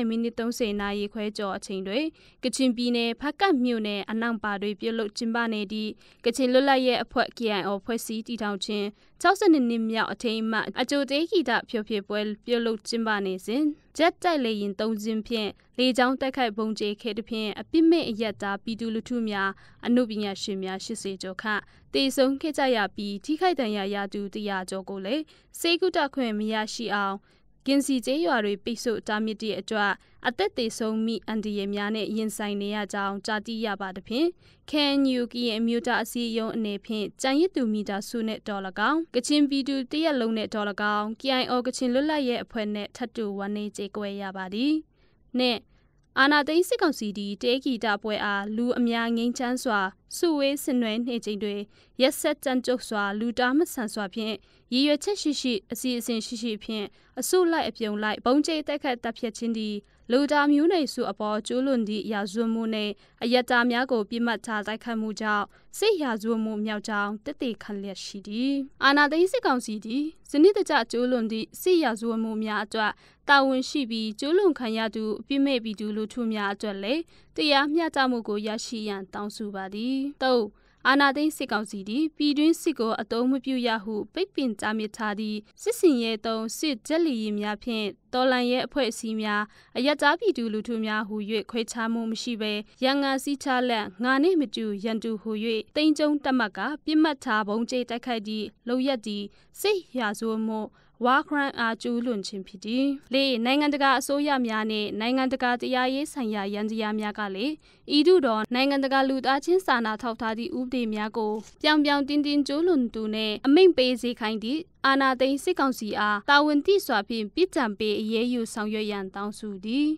8:30နာရီခွဲကျော်အချိန်တွင်ကချင်ပြည်နယ်ဖားကတ်မြို့နယ်အနောင်ပါတွင်ပြုလုပ်ကျင်းပနေသည့်ကချင်လွတ်လပ်ရေးအဖွဲ့ KIO ဖွဲ့စည်းတည်ထောင်ခြင်း62နှစ်မြောက်အထိမ်းအမှတ်အကြိုတေးဂီတဖျော်ဖြေပွဲပြုလုပ်ကျင်းပနေစဉ်ဂျက်တိုက်လေယာဉ်3စင်းဖြင့်လေကြောင်းတိုက်ခိုက်ပုံကျဲခဲ့တဲ့ဖြင့်အပြစ်မဲ့အယက်သားပြည်သူလူထုများအနုပညာရှင်များ80ကျော်ခန့်တည်ဆုံခဲ့ကြရပြီးထိခိုက်ဒဏ်ရာရသူ100ကျော်ကိုလည်းစေကုတခွင့်မရရှိအောင်ကင်းစီကျေးရွာတွေပိတ်ဆို့တားမြစ်သည့်အတွက်အသက်သေဆုံးမိအန်ဒီရဲများနဲ့ရင်ဆိုင်နေရကြောင်းကြားသိရပါသဖြင့် KNU ကရင်အမျိုးသားအစည်းအရုံးအနေဖြင့်ကြံရစ်သူမိသားစုနဲ့တော်၎င်းကချင်ပြည်သူတရက်လုံးနဲ့တော်၎င်း KIO ကချင်လွတ်လပ်ရေးအဖွဲ့နဲ့ထပ်တူဝန်းနေကြေကွဲရပါသည်နဲ့အာနာသိန်းစစ်ကောင်စီတီတေးဂီတပွဲအားလူအများငိမ့်ချမ်းစွာစုဝေးဆင်နွှဲနေချိန်တွင်ရက်ဆက်ကြမ်းကြုတ်စွာလူတားမဆန်စွာဖြင့်ရည်ရွယ်ချက်ရှိအစီအစဉ်ရှိဖြင့်အစုလိုက်အပြုံလိုက်ဘုံကျဲတိုက်ခတ်တပ်ဖြတ်ခြင်းသည်လူသားမျိုးနွယ်စုအပေါ်ကျူးလွန်သည့်ရာဇဝတ်မှုနှင့်အယက်သားများကိုပြစ်မှတ်ထားတိုက်ခတ်မှုကြောင့်စစ်ရာဇဝတ်မှုမြောက်ကြောင်းတည်ခံလျက်ရှိသည်အာနာသိန်းစစ်ကောင်စီသည်စနစ်တကျကျူးလွန်သည့်စစ်ရာဇဝတ်မှုများအတွက်တာဝန်ရှိပြီးကျူးလွန်ခံရသူအပြစ်မဲ့ပြည်သူလူထုများအတွက်လည်းတရားမျှတမှုကိုရရှိရန်တောင်းဆိုပါသည်အာနာသိန်းစစ်ကောင်စီသည်ပြည်တွင်းစစ်ကိုအသုံးမပြုရဟုပိတ်ပင်ကြားမြစ်ထားသည့်စစ်စင်ရဲသုံးစစ်ဂျက်လီရင်များဖြင့်တော်လန်ရဲအဖွဲ့အစည်းများအယက်သားပြည်သူလူထုများဟူ၍ခွဲခြားမှုမရှိဘဲရန်ငါစီးချလက်ငါနှင့်မတူရန်တူဟူ၍တိမ်ကျုံတက်မှတ်ကပြစ်မှတ်ထားဘုံကျဲတိုက်ခိုက်သည့်လုံရက်သည့်စစ်ရာဇဝတ်မှုဝါခရန်အားကျူးလွန်ခြင်းဖြစ်သည်နိုင်ငံတကာအစိုးရများနှင့်နိုင်ငံတကာတရားရေးဆိုင်ရာရန်တရားများကလည်းဤသို့သောနိုင်ငံတကာလူသားချင်းစာနာထောက်ထားသည့်ဥပဒေများကိုပြောင်တင်းကျူးလွန်သူနှင့်အမိန့်ပေးစေခိုင်းသည့်အာဏာသိမ်းစစ်ကောင်စီအားတာဝန်သိစွာဖြင့်ပြစ်ဒဏ်ပေးအရေးယူဆောင်ရွက်ရန်တောင်းဆိုသည်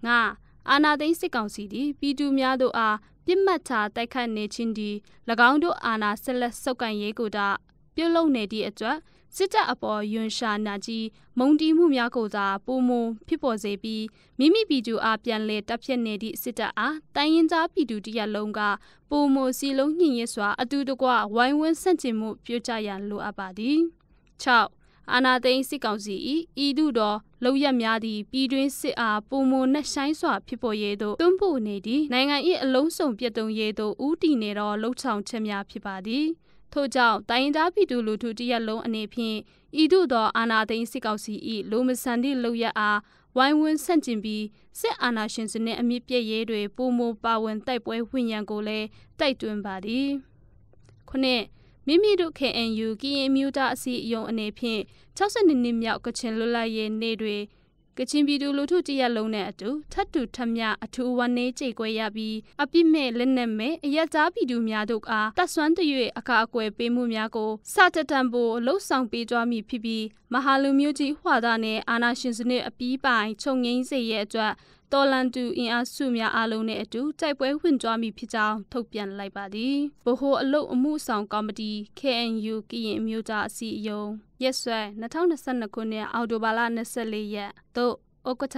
အာဏာသိမ်းစစ်ကောင်စီသည်ပြည်သူများတို့အားပြစ်မှတ်ထားတိုက်ခတ်နေခြင်းသည်၎င်းတို့အာဏာဆက်လက်ဆုပ်ကိုင်ရေးကိုသာပြုလုပ်နေသည့်အတွက်စစ်တပ်အပေါ်ယွန်ရှာနာကြီးမုံတီးမှုများကိုသာပုံမဖြစ်ပေါ်စေပြီးမိမိပြည်သူအားပြန်လည်တပ်ဖြတ်နေသည့်စစ်တပ်အားတိုင်းရင်းသားပြည်သူတရက်လုံးကပုံမစီလုံးညှိရစွာအတူတကွဝိုင်းဝန်းဆန့်ကျင်မှုပြုကြရန်လိုအပ်ပါသည်အာနာသိန်းစစ်ကောင်စီဤသို့သောလောက်ရများသည့်ပြည်တွင်းစစ်အားပုံမနဲ့ဆိုင်စွာဖြစ်ပေါ်ရေးသို့တွန်းပို့နေသည့်နိုင်ငံ၏အလုံးစုံပြတ်တုံရေးသို့ဦးတည်နေသောလှုပ်ဆောင်ချက်များဖြစ်ပါသည်ထို့ကြောင့်တိုင်းသားပြည်သူလူထုတရက်လုံးအနေဖြင့်ဤသို့သောအာဏာသိမ်းစစ်ကောင်စီ၏လူမဆန်သည့်လုပ်ရက်အားဝိုင်းဝန်းဆန့်ကျင်ပြီးစစ်အာဏာရှင်စနစ်အမြင့်ပြည့်ရေးတွေပုံမပါဝင်တိုက်ပွဲဝင်ရန်ကိုလည်းတိုက်တွန်းပါသည်မိမိတို့ KNU ကရင်မျိုးသားအစည်းအရုံးအနေဖြင့်62နှစ်မြောက်ကချင်လွတ်လပ်ရေးနေ့တွေကချင်ပြည်သူလူထုတရက်လုံးနဲ့အတူထပ်တူထပ်မျှအထူးဝမ်းနည်းကြေကွဲရပြီးအပြစ်မဲ့လက်နက်မဲ့အယက်သားပြည်သူများတို့အားတပ်ဆွမ်းတ၍အခါအကွယ်ပေးမှုများကိုစတတံပိုလှုပ်ဆောင်ပေးကြမည်ဖြစ်ပြီးမဟာလူမျိုးကြီးဟွာသားနဲ့အာဏာရှင်စနစ်အပြီးပိုင်ချုပ်ငိမ့်စေရဲ့အတွက်တော်လန်တူအင်အားစုများအားလုံးနဲ့အတူတိုက်ပွဲဝင်ကြမည်ဖြစ်ကြောင်းထုတ်ပြန်လိုက်ပါသည်ဗဟိုအလုပ်အမှုဆောင်ကော်မတီ KNU ကရင်အမျိုးသားအစည်းအရုံးရက်စွဲ2022ခုနှစ်အောက်တိုဘာလ24ရက်သို့ဥက္ကဋ္ဌ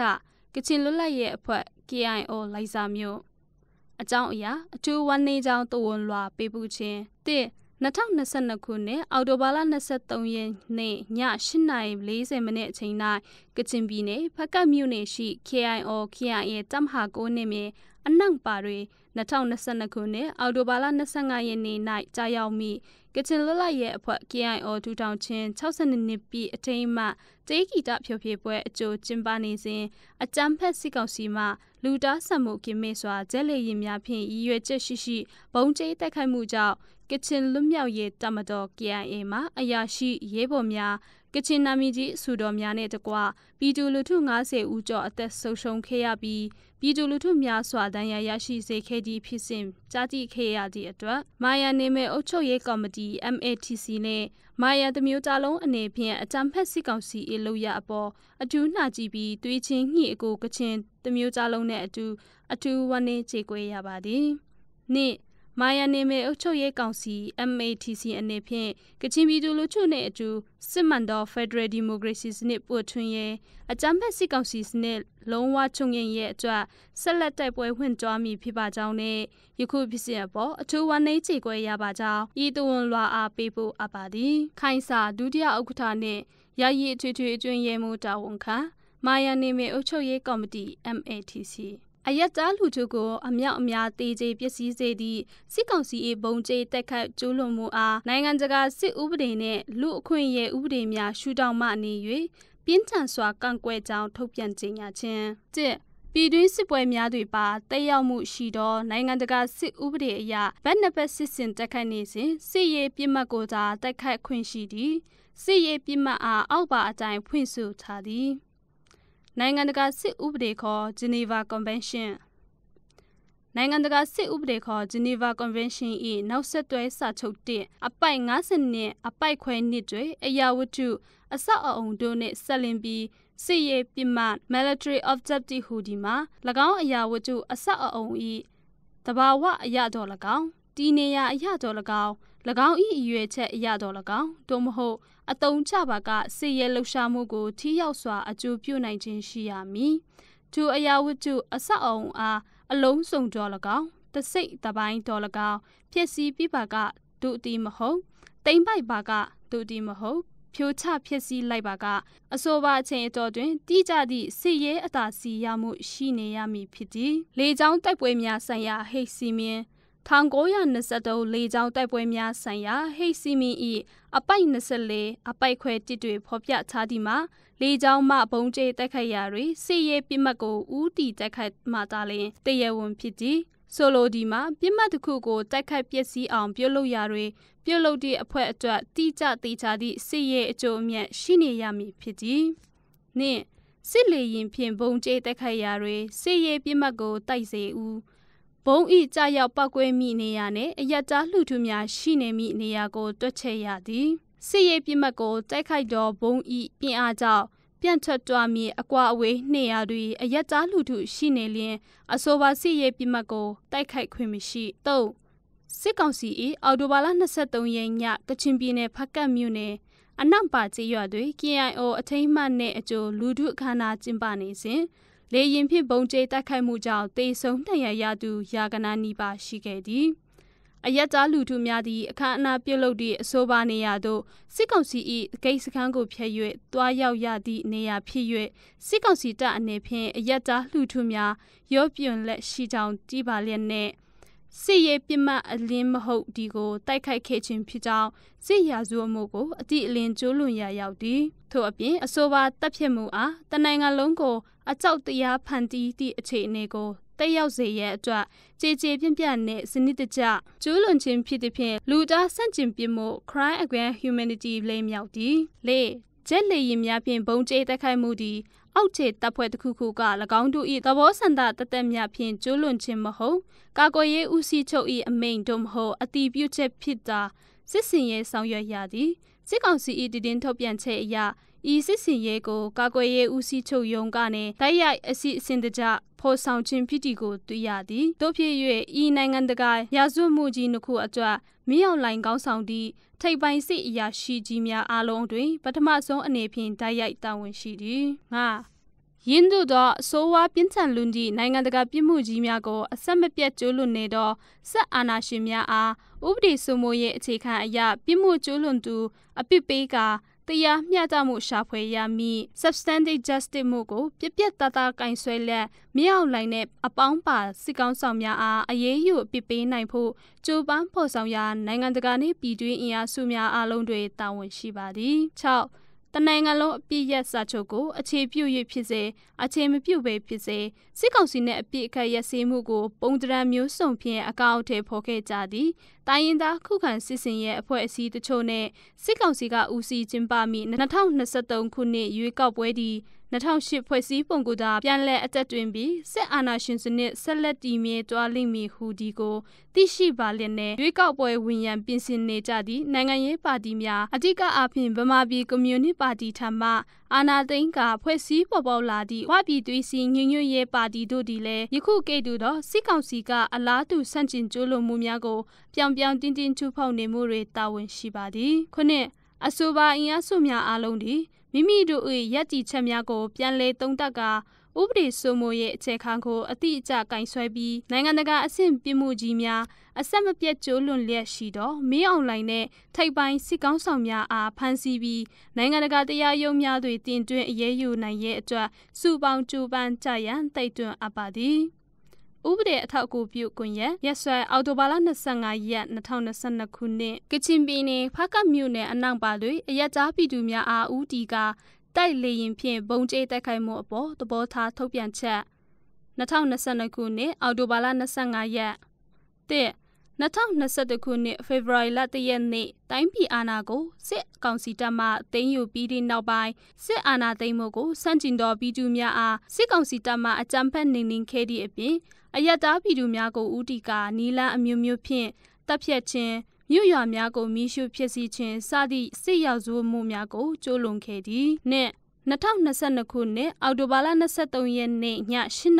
ကချင်လွတ်လပ်ရေးအဖွဲ့ KIO လိုင်ဇာမြို့အကြောင်းအရာအထူးဝမ်းနည်းကြောင်းတဝန်လွှာပေးပို့ခြင်း2022ခုနှစ်အောက်တိုဘာလ23ရက်နေ့ည8:40မိနစ်အချိန်၌ကချင်ပြည်နယ်ဖကတ်မြို့နယ်ရှိ KIO KIA တပ်မဟာ9နယ်မြေအနန့်ပါတွင်2022ခုနှစ်အောက်တိုဘာလ25ရက်နေ့၌ကြာရောက်မိကချင်လွတ်လပ်ရေးအဖွဲ့ KIO ထူထောင်ခြင်း62နှစ်ပြည့်အထိမ်းအမှတ်တေးဂီတဖျော်ဖြေပွဲအကျိုးကျင်းပနေစဉ်အကြမ်းဖက်စစ်ကောင်စီမှလူသားဆန်မှုကင်းမဲ့စွာဂျက်လေယာဉ်များဖြင့်ရည်ရွယ်ချက်ရှိဘုံကျဲတိုက်ခိုက်မှုကြောင့် ကချင်လွတ်မြောက်ရေးတမတော် KIA မှာအရာရှိရဲဘော်များကချင်နာမည်ကြီးစုတော်များနဲ့တကွပြည်သူလူထု90ဦးကျော်အသက်ဆုံးရှုံးခဲ့ရပြီးပြည်သူလူထုများစွာဒဏ်ရာရရှိစေခဲ့သည့်ဖြစ်စဉ်ကြားသိခဲ့ရသည့်အတွက်မာယာနေမယ်အုပ်ချုပ်ရေးကော်မတီ MATC နဲ့မာယာတမျိုးသားလုံးအနေဖြင့်အကြံဖက်စစ်ကောင်စီအလုပ်ရအပေါ်အထူးနှာကြည့်ပြီးတွေးချင်းညှိအကိုကချင်တမျိုးသားလုံးနဲ့အထူးဝန်းနေကြေကွဲရပါသည်နေ့မာယာနေမယ်အုပ်ချုပ်ရေးကောင်စီ MATC အနေဖြင့်ကချင်ပြည်သူလူထုနဲ့အတူစစ်မှန်သော Federal Democracy စနစ်ပို့ထွန်းရေးအကြမ်းဖက်စစ်ကောင်စီစနစ်လုံးဝချုပ်ငြိမ်းရေးအတွက်ဆက်လက်တိုက်ပွဲဝင်ကြွားမည်ဖြစ်ပါကြောင်းနဲ့ယခုဖြစ်စဉ်အပေါ်အထူးဝမ်းနည်းကြေကွဲရပါကြောင်းဤသွန်လွှာအားပေးဖို့အပ်ပါသည်ခိုင်စာဒုတိယဥက္ကဋ္ဌနှင့်ယာယီအထွေထွေအတွင်းရေးမှူးတာဝန်ခံမာယာနေမယ်အုပ်ချုပ်ရေးကော်မတီ MATCအယက်သားလူထုကိုအမြောက်အများတေးကျေပစ္စည်းစေသည့်စစ်ကောင်စီ၏ဘုံကျဲတက်ခတ်ကျူးလွန်မှုအားနိုင်ငံတကာစစ်ဥပဒေနှင့်လူအခွင့်အရေးဥပဒေများရှုထောင့်မှနေ၍ပြင်းထန်စွာကန့်ကွက်ကြောင်းထုတ်ပြန်ကြေညာခြင်းပြည်တွင်းစစ်ပွဲများတွင်ပါတက်ရောက်မှုရှိသောနိုင်ငံတကာစစ်ဥပဒေအရဗတ်နှစ်ပတ်စစ်စင်တက်ခတ်နေစဉ်စစ်ရေးပြစ်မှတ်ကိုသာတက်ခတ်ခွင့်ရှိသည်စစ်ရေးပြစ်မှတ်အားအောက်ပါအတိုင်းဖွင့်ဆိုထားသည်နိုင်ငံတကာစစ်ဥပဒေခေါ် Geneva Convention နိုင်ငံတကာစစ်ဥပဒေခေါ် Geneva Convention ၏နောက်ဆက်တွဲစာချုပ်1အပိုက်50နှစ်အပိုက်ခွဲ2တွင်အရာဝတ္ထုအဆောက်အအုံတို့နှင့်ဆက်လင်းပြီးစစ်ရေးပြစ်မှတ် military objective ဟူဒီမှာ၎င်းအရာဝတ္ထုအဆောက်အအုံ၏တဘာဝအရာတော်၎င်းတည်နေရာအရာတော်၎င်း၎င်း၏အရွယ်ချက်အရာတော်၎င်းတို့မဟုတ်အတုံးချပါကစစ်ရေးလှုပ်ရှားမှုကိုထိရောက်စွာအကျိုးပြုနိုင်ခြင်းရှိရမည်သူအရာဝတ္ထုအဆောက်အအုံအားအလုံးစုံတော်၎င်းတစိတ်တပိုင်းတော်၎င်းဖြစ်စီပြပါကဒုတိမဟုတ်တိမ့်ပိုက်ပါကဒုတိမဟုတ်ဖြိုချဖြစ်စီလိုက်ပါကအဆိုပါအချိန်အတော်တွင်တိကျသည့်စစ်ရေးအသာစီရမှုရှိနေရမည်ဖြစ်သည်လေကြောင်းတိုက်ပွဲများဆိုင်ရာဟိတ်စီမင်း1923လေကြောင်းတိုက်ပွဲများဆိုင်ရာဟိတ်စီမင်း၏အပိုက်24အပိုက်ခွဲ1တွေဖော်ပြထားသည်မှာလေကြောင်းမှဘုံကျဲတိုက်ခိုက်ရာတွင်စစ်ရေးပြစ်မှတ်ကိုဦးတည်တိုက်ခိုက်မှသာလျှင်တရားဝင်ဖြစ်သည်ဆိုလိုဒီမှာပြစ်မှတ်တစ်ခုကိုတိုက်ခိုက်ပျက်စီးအောင်ပြုလုပ်ရာတွင်ပြုလုပ်သည့်အဖွဲ့အတွက်တိကျသေချာသည့်စစ်ရေးအကျိုးအမြတ်ရှိနေရမည်ဖြစ်သည်နှင့်စစ်လေရင်ဖြင့်ဘုံကျဲတိုက်ခိုက်ရာတွင်စစ်ရေးပြစ်မှတ်ကိုတိုက်စေဦးဘုံဤကြာရောက်ပောက်ကွဲမိနေရနှင့်အယက်သားလှူထုများရှိနေမိနေရာကိုတွက်ချက်ရသည်စစ်ရေးပြစ်မှတ်ကိုတိုက်ခိုက်သောဘုံဤပြင်အားကြောင့်ပြန်ထွက်သွားမည်အကွာအဝေးနှင့်ရာတွင်အယက်သားလူထုရှိနေလျင်အဆိုပါစစ်ရေးပြစ်မှတ်ကိုတိုက်ခိုက်ခွင့်မရှိ3စစ်ကောင်စီ၏အော်တိုဘာလ23ရက်ညကချင်ပြည်နယ်ဖကတ်မြို့နယ်အနံပါကျေးရွာတွင် KIO အထိမ်းအမှတ်နှင့်အကျိုးလူထုအခမ်းအနားကျင်းပနေစဉ်လေရင်ဖြင့်ဘုံကျဲတိုက်ခိုက်မှုကြောင့်တေဆုံးဒဏ်ရာရသူရာဂဏန်းနီးပါးရှိခဲ့သည်အယက်သားလူထုများသည့်အခမ်းအနားပြုလုပ်သည့်အဆိုပါနေရာသို့စစ်ကောင်စီ၏ဂိတ်စခန်းကိုဖျက်၍တွားရောက်ရသည့်နေရာဖြစ်၍စစ်ကောင်စီတပ်အနေဖြင့်အယက်သားလူထုများရောပြွန်လက်ရှိကြောင်းတီးပါလျက်နှင့်စစ်ရေးပြစ်မှတ်အလင်းမဟုတ်ဒီကိုတိုက်ခိုက်ခဲ့ခြင်းဖြစ်ကြောင်းစစ်ရာဇဝမှုကိုအတိအလင်းကျိုးလွန်ရာရောက်သည်ထို့အပြင်အဆိုပါတပ်ဖြတ်မှုအားတနိုင်ငံလုံးကိုအကြောက်တရားဖန်တီးသည့်အခြေအနေကိုတက်ရောက်စေရအတွက်ကြေပြန့်ပြန့်နှင့်စနစ်တကျကျူးလွန်ခြင်းဖြစ်သည်ဖြင့်လူသားဆန့်ကျင်ပြမှု crime against humanity လေးမြောက်သည်ဂျက်လေယာဉ်များဖြင့်ဘုံကျဲတိုက်ခိုက်မှုသည်အောက်ခြေတပ်ဖွဲ့တစ်ခုခုက၎င်းတို့၏သဘောဆန္ဒတသက်များဖြင့်ကျူးလွန်ခြင်းမဟုတ်ကာကွယ်ရေးဦးစီးချုပ်၏အမိန့်တို့မဟုတ်အတည်ပြုချက်ဖြစ်တာစစ်စင်ရေးဆောင်ရွက်ရသည်စစ်ကောင်စီ၏တည်င်းထုတ်ပြန်ချက်အရဤစစ်စင်ရေးကိုကာကွယ်ရေးဦးစီးချုပ်ရုံးကနေတိုက်ရိုက်အစီအစဉ်တကျဖော်ဆောင်ခြင်းဖြစ်သည်ကိုတွေ့ရသည်တို့ဖြစ်၍ဤနိုင်ငံတကာရာဇဝတ်မှုကြီးနှစ်ခုအတွက်မင်းအောင်လှိုင်ကောင်းဆောင်သည့်ထိပ်ပိုင်းစစ်အရာရှိကြီးများအားလုံးတွင်ပထမဆုံးအနေဖြင့်တိုက်ရိုက်တာဝန်ရှိသည်ယင်းတို့သောအဆိုးဝါးပြင်းထန်လွန်းသည့်နိုင်ငံတကာပြစ်မှုကြီးများကိုအဆက်မပြတ်ကျူးလွန်နေသောစစ်အာဏာရှင်များအားဥပဒေစိုးမိုးရေးအခြေခံအရပြစ်မှုကျူးလွန်သူအပြစ်ပေးကာတရားမျှတမှုရှာဖွေရမည် substantive justice မှုကိုပြပြတသားကင်ဆွဲလက်မြောက်လိုင်းနဲ့အပေါင်းပါစစ်ကောင်းဆောင်များအားအရေးယူအပြစ်ပေးနိုင်ဖို့ကြိုးပမ်းဖော်ဆောင်ရာနိုင်ငံတကာနှင့်ပြည်တွင်းအင်အားစုများအားလုံးတွေတာဝန်ရှိပါသည်6တနိုင်ငံလုံးအပြည့်ရက်စာချုပ်ကိုအခြေပြု၍ဖြစ်စေအခြေမပြုပဲဖြစ်စေစစ်ကောင်စီနှင့်အပြည့်အခက်ရစည်းမှုကိုပုံသဏ္ဍာန်မျိုးစုံဖြင့်အကောင့်အထည်ဖော်ခဲ့ကြသည် တိုင်းရင်းသားခုခံစစ်စင်ရဲ့အဖွဲ့အစည်းတချို့နဲ့စစ်ကောင်စီကဦးစီးကျင်းပမိ2023ခုနှစ်ရွေးကောက်ပွဲဒီ2008ဖွဲ့စည်းပုံကူတာပြန်လည်အသက်တွင်ပြီးစစ်အာဏာရှင်စနစ်ဆက်လက်တည်မြဲတွားလိမ့်မည်ဟူဒီကိုသိရှိပါလျက်နဲ့ရွေးကောက်ပွဲဝင်ရန်ပြင်ဆင်နေကြသည့်နိုင်ငံရေးပါတီများအဓိကအားဖြင့်ဗမာပြည်ကွန်မြူနစ်ပါတီထံမှအာဏာသိမ်းကဖွဲ့စည်းပေါ်ပေါက်လာသည့်ဝပြည်သွေးစည်းညွညွတ်ရေးပါတီတို့သည်လည်းယခုကဲ့သို့သောစစ်ကောင်စီကအလားတူဆန့်ကျင်ကြိုးလွန်မှုများကိုပြောင်ပြောင်တင်းတင်းထူဖောက်နေမှုတွေတာဝန်ရှိပါသည်ခုနှစ်အဆိုပါအင်အားစုများအားလုံးသည်မိမိတို့၏ရည်တည်ချက်များကိုပြန်လည်သုံးသပ်ကာဥပဒေစိုးမိုးရေးအခြေခံကိုအတိအကျကင်ဆွဲပြီးနိုင်ငံတကာအဆင့်ပြမှုကြီးများအဆက်မပြတ်ကျိုးလွန်လျက်ရှိသောမင်းအွန်လိုင်းနဲ့ထိပ်ပိုင်းစစ်ကောင်းဆောင်များအားဖမ်းဆီးပြီးနိုင်ငံတကာတရားရုံးများတွင်တင်သွင်းအရေးယူနိုင်ရေးအတွက်စုပေါင်းကြိုးပမ်းကြရန်တိုက်တွန်းအပ်ပါသည်ဥပဒေအထောက်အကူပြုကွန်ရက်ရက်စွဲအော်တိုဘာလ25ရက်2022ခုနှစ်ကချင်ပြည်နယ်ဖားကတ်မြို့နယ်အနောက်ပါတွင်အရက်ကြားပြည်သူများအားဦးတီကတိုက်လေရင်ဖြင့်ဘုံကျဲတိုက်ခိုက်မှုအပေါ်သဘောထားထုတ်ပြန်ချက်2022ခုနှစ်အောက်တိုဘာလ25ရက်2021ခုနှစ်ဖေဖော်ဝါရီလ1ရက်နေ့တိုင်းပြည်အာဏာကိုစစ်ကောင်စီတပ်မှသိမ်းယူပြီးတဲ့နောက်ပိုင်းစစ်အာဏာသိမ်းမှုကိုစန့်ကျင်တော်ပြည်သူများအားစစ်ကောင်စီတပ်မှအကြမ်းဖက်နှိမ်နင်းခဲ့သည့်အပြင်အယက်သားပြည်သူများကိုဦးတည်ကာနီလန်းအမျိုးမျိုးဖြင့်တပ်ဖြတ်ခြင်းမြို့ရွာများကိုမိရှုဖြစ်စီခြင်းစသည့်စစ်ရောက်စုမှုများကိုကျိုးလွန်ခဲ့သည်နှင့်2022ခုနှစ်အောက်တိုဘာလ23ရက်နေ့ည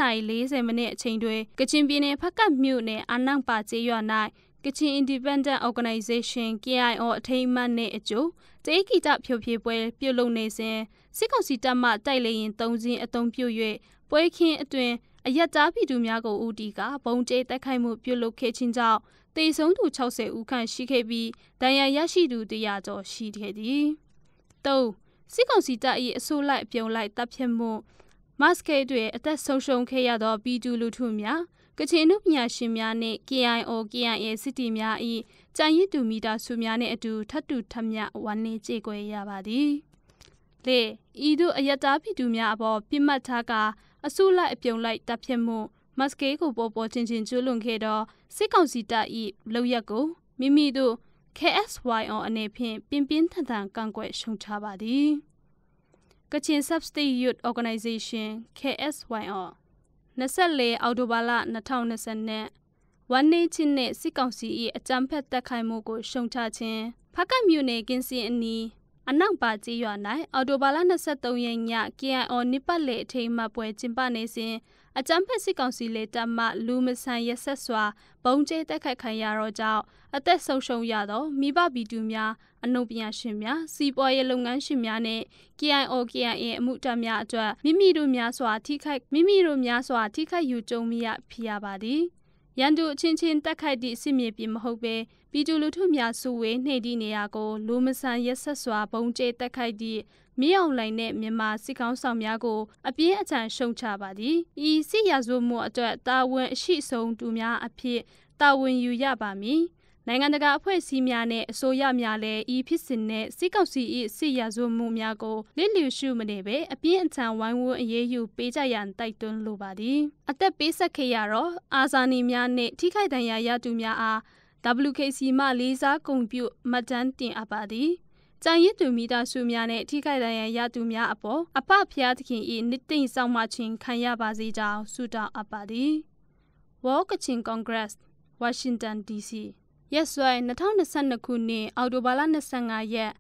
8:40မိနစ်အချိန်တွင်ကချင်ပြည်နယ်ဖကတ်မြို့နယ်အနန့်ပါကျေးရွာ၌ကချင် Independent Organization KIO အထိမ်းအမှတ်နှင့်အကျိုးတေးဂီတဖြိုဖြေပွဲပြုလုပ်နေစဉ်စစ်ကောင်စီတပ်မှတိုက်လေရင်3စီးအုံပြု၍ပွဲခင်းအတွင်အယက်သားပြည်သူများကိုဦးတီကဘုံကျဲတိုက်ခိုက်မှုပြုလုပ်ခဲ့ခြင်းကြောင့်တေဆုံးသူ60ဦးခန့်ရှိခဲ့ပြီးဒဏ်ရာရရှိသူ100ကျော်ရှိခဲ့သည်3စစ်ကောင်စီတပ်၏အဆိုးလိုက်အပြုံလိုက်တပ်ဖြတ်မှုမတ်စကေတွင်အသက်ဆုံးရှုံးခဲ့ရသောပြည်သူလူထုများကချင်လူပညာရှင်များနှင့် KIO KIA စစ်တီများ၏ကြံရစ်သူမိသားစုများနှင့်အတူထပ်တူထပ်မျှဝမ်းနည်းကြေကွဲရပါသည်လေဤသို့အယက်သားပြည်သူများအပေါ်ပြစ်မှတ်ထားကာအဆိုးလိုက်အပြုံလိုက်တပ်ဖြတ်မှုမတ်စကေကိုပေါ်ပေါ်ချင်းချင်းကျွလွန်ခဲ့သောစစ်ကောင်စီတပ်၏လုပ်ရက်ကိုမိမိတို့KSYO အနေဖြင့်ပြင်းပြင်းထန်ထန်ကန့်ကွက်ရှုံချပါသည်ကချင် Substate Youth Organization KSYO 24အောက်တိုဘာလ2020နဲ့ဝန်နေချင်းနဲ့စစ်ကောင်စီ၏အကြမ်းဖက်တိုက်ခိုက်မှုကိုရှုံချခြင်းဖကတ်မြို့နယ်ကင်းစင်အနီးအနောက်ပါကျေးရွာ၌အော်တိုဘာလ23ရက်ည KIO နိပတ်လေအထိမ်းအမှတ်ပွဲကျင်းပနေစဉ်အကြမ်းဖက်စစ်ကောင်စီလေတပ်မှလူမဆန်ရက်ဆက်စွာဘုံကျဲတိုက်ခိုက်ခံရတော့ကြောင့်အသက်ဆုံးရှုံးရသောမိဘပြည်သူများအနုပညာရှင်များစီးပွားရေးလုပ်ငန်းရှင်များနဲ့ KIO KIA အမှုတပ်များအတွက်မိမိတို့များစွာထိခိုက်ယူကြုံမိရဖြစ်ရပါသည်ရန်သူအချင်းချင်းတက်ခိုက်သည့်စစ်မြေပြင်မဟုတ်ဘဲပြည်သူလူထုများစုဝေးနှိမ့်သည့်နေရာကိုလူမဆန်ရက်ဆက်စွာဘုံကျဲတက်ခိုက်သည့်မင်းအောင်လှိုင်နဲ့မြန်မာစစ်ကောင်းဆောင်များကိုအပြင်းအထန်ရှုံချပါသည်ဤစစ်ရာဇဝတ်မှုအတွက်တာဝန်အရှိဆုံးသူများအဖြစ်တာဝန်ယူရပါမည်နိုင်ငံတကာအဖွဲ့အစည်းများနဲ့အစိုးရများလည်းဤဖြစ်စဉ်နဲ့စစ်ကောင်စီ၏စစ်ရာဇဝတ်မှုများကိုလစ်လျူရှုမနေပဲအပြင်းအထန်ဝိုင်းဝန်းအရေးယူပေးကြရန်တိုက်တွန်းလိုပါသည်အသက်ပေးဆက်ခဲ့ရတော့အာဇာနည်များနဲ့ထိခိုက်ဒဏ်ရာရသူများအား WKC မှလေးစားဂုဏ်ပြုမှတ်တမ်းတင်အပ်ပါသည်ကြံရစ်သူမိသားစုများနဲ့ထိခိုက်ဒဏ်ရာရသူများအပေါ်အဖဖျားသခင်၏နှစ်သိမ့်ဆောင်မှခြင်းခံရပါစေကြောင်းဆုတောင်းအပ်ပါသည် World Kachin Congress Washington DC ရက်စွဲ2022ခုနှစ်အောက်တိုဘာလ25ရက်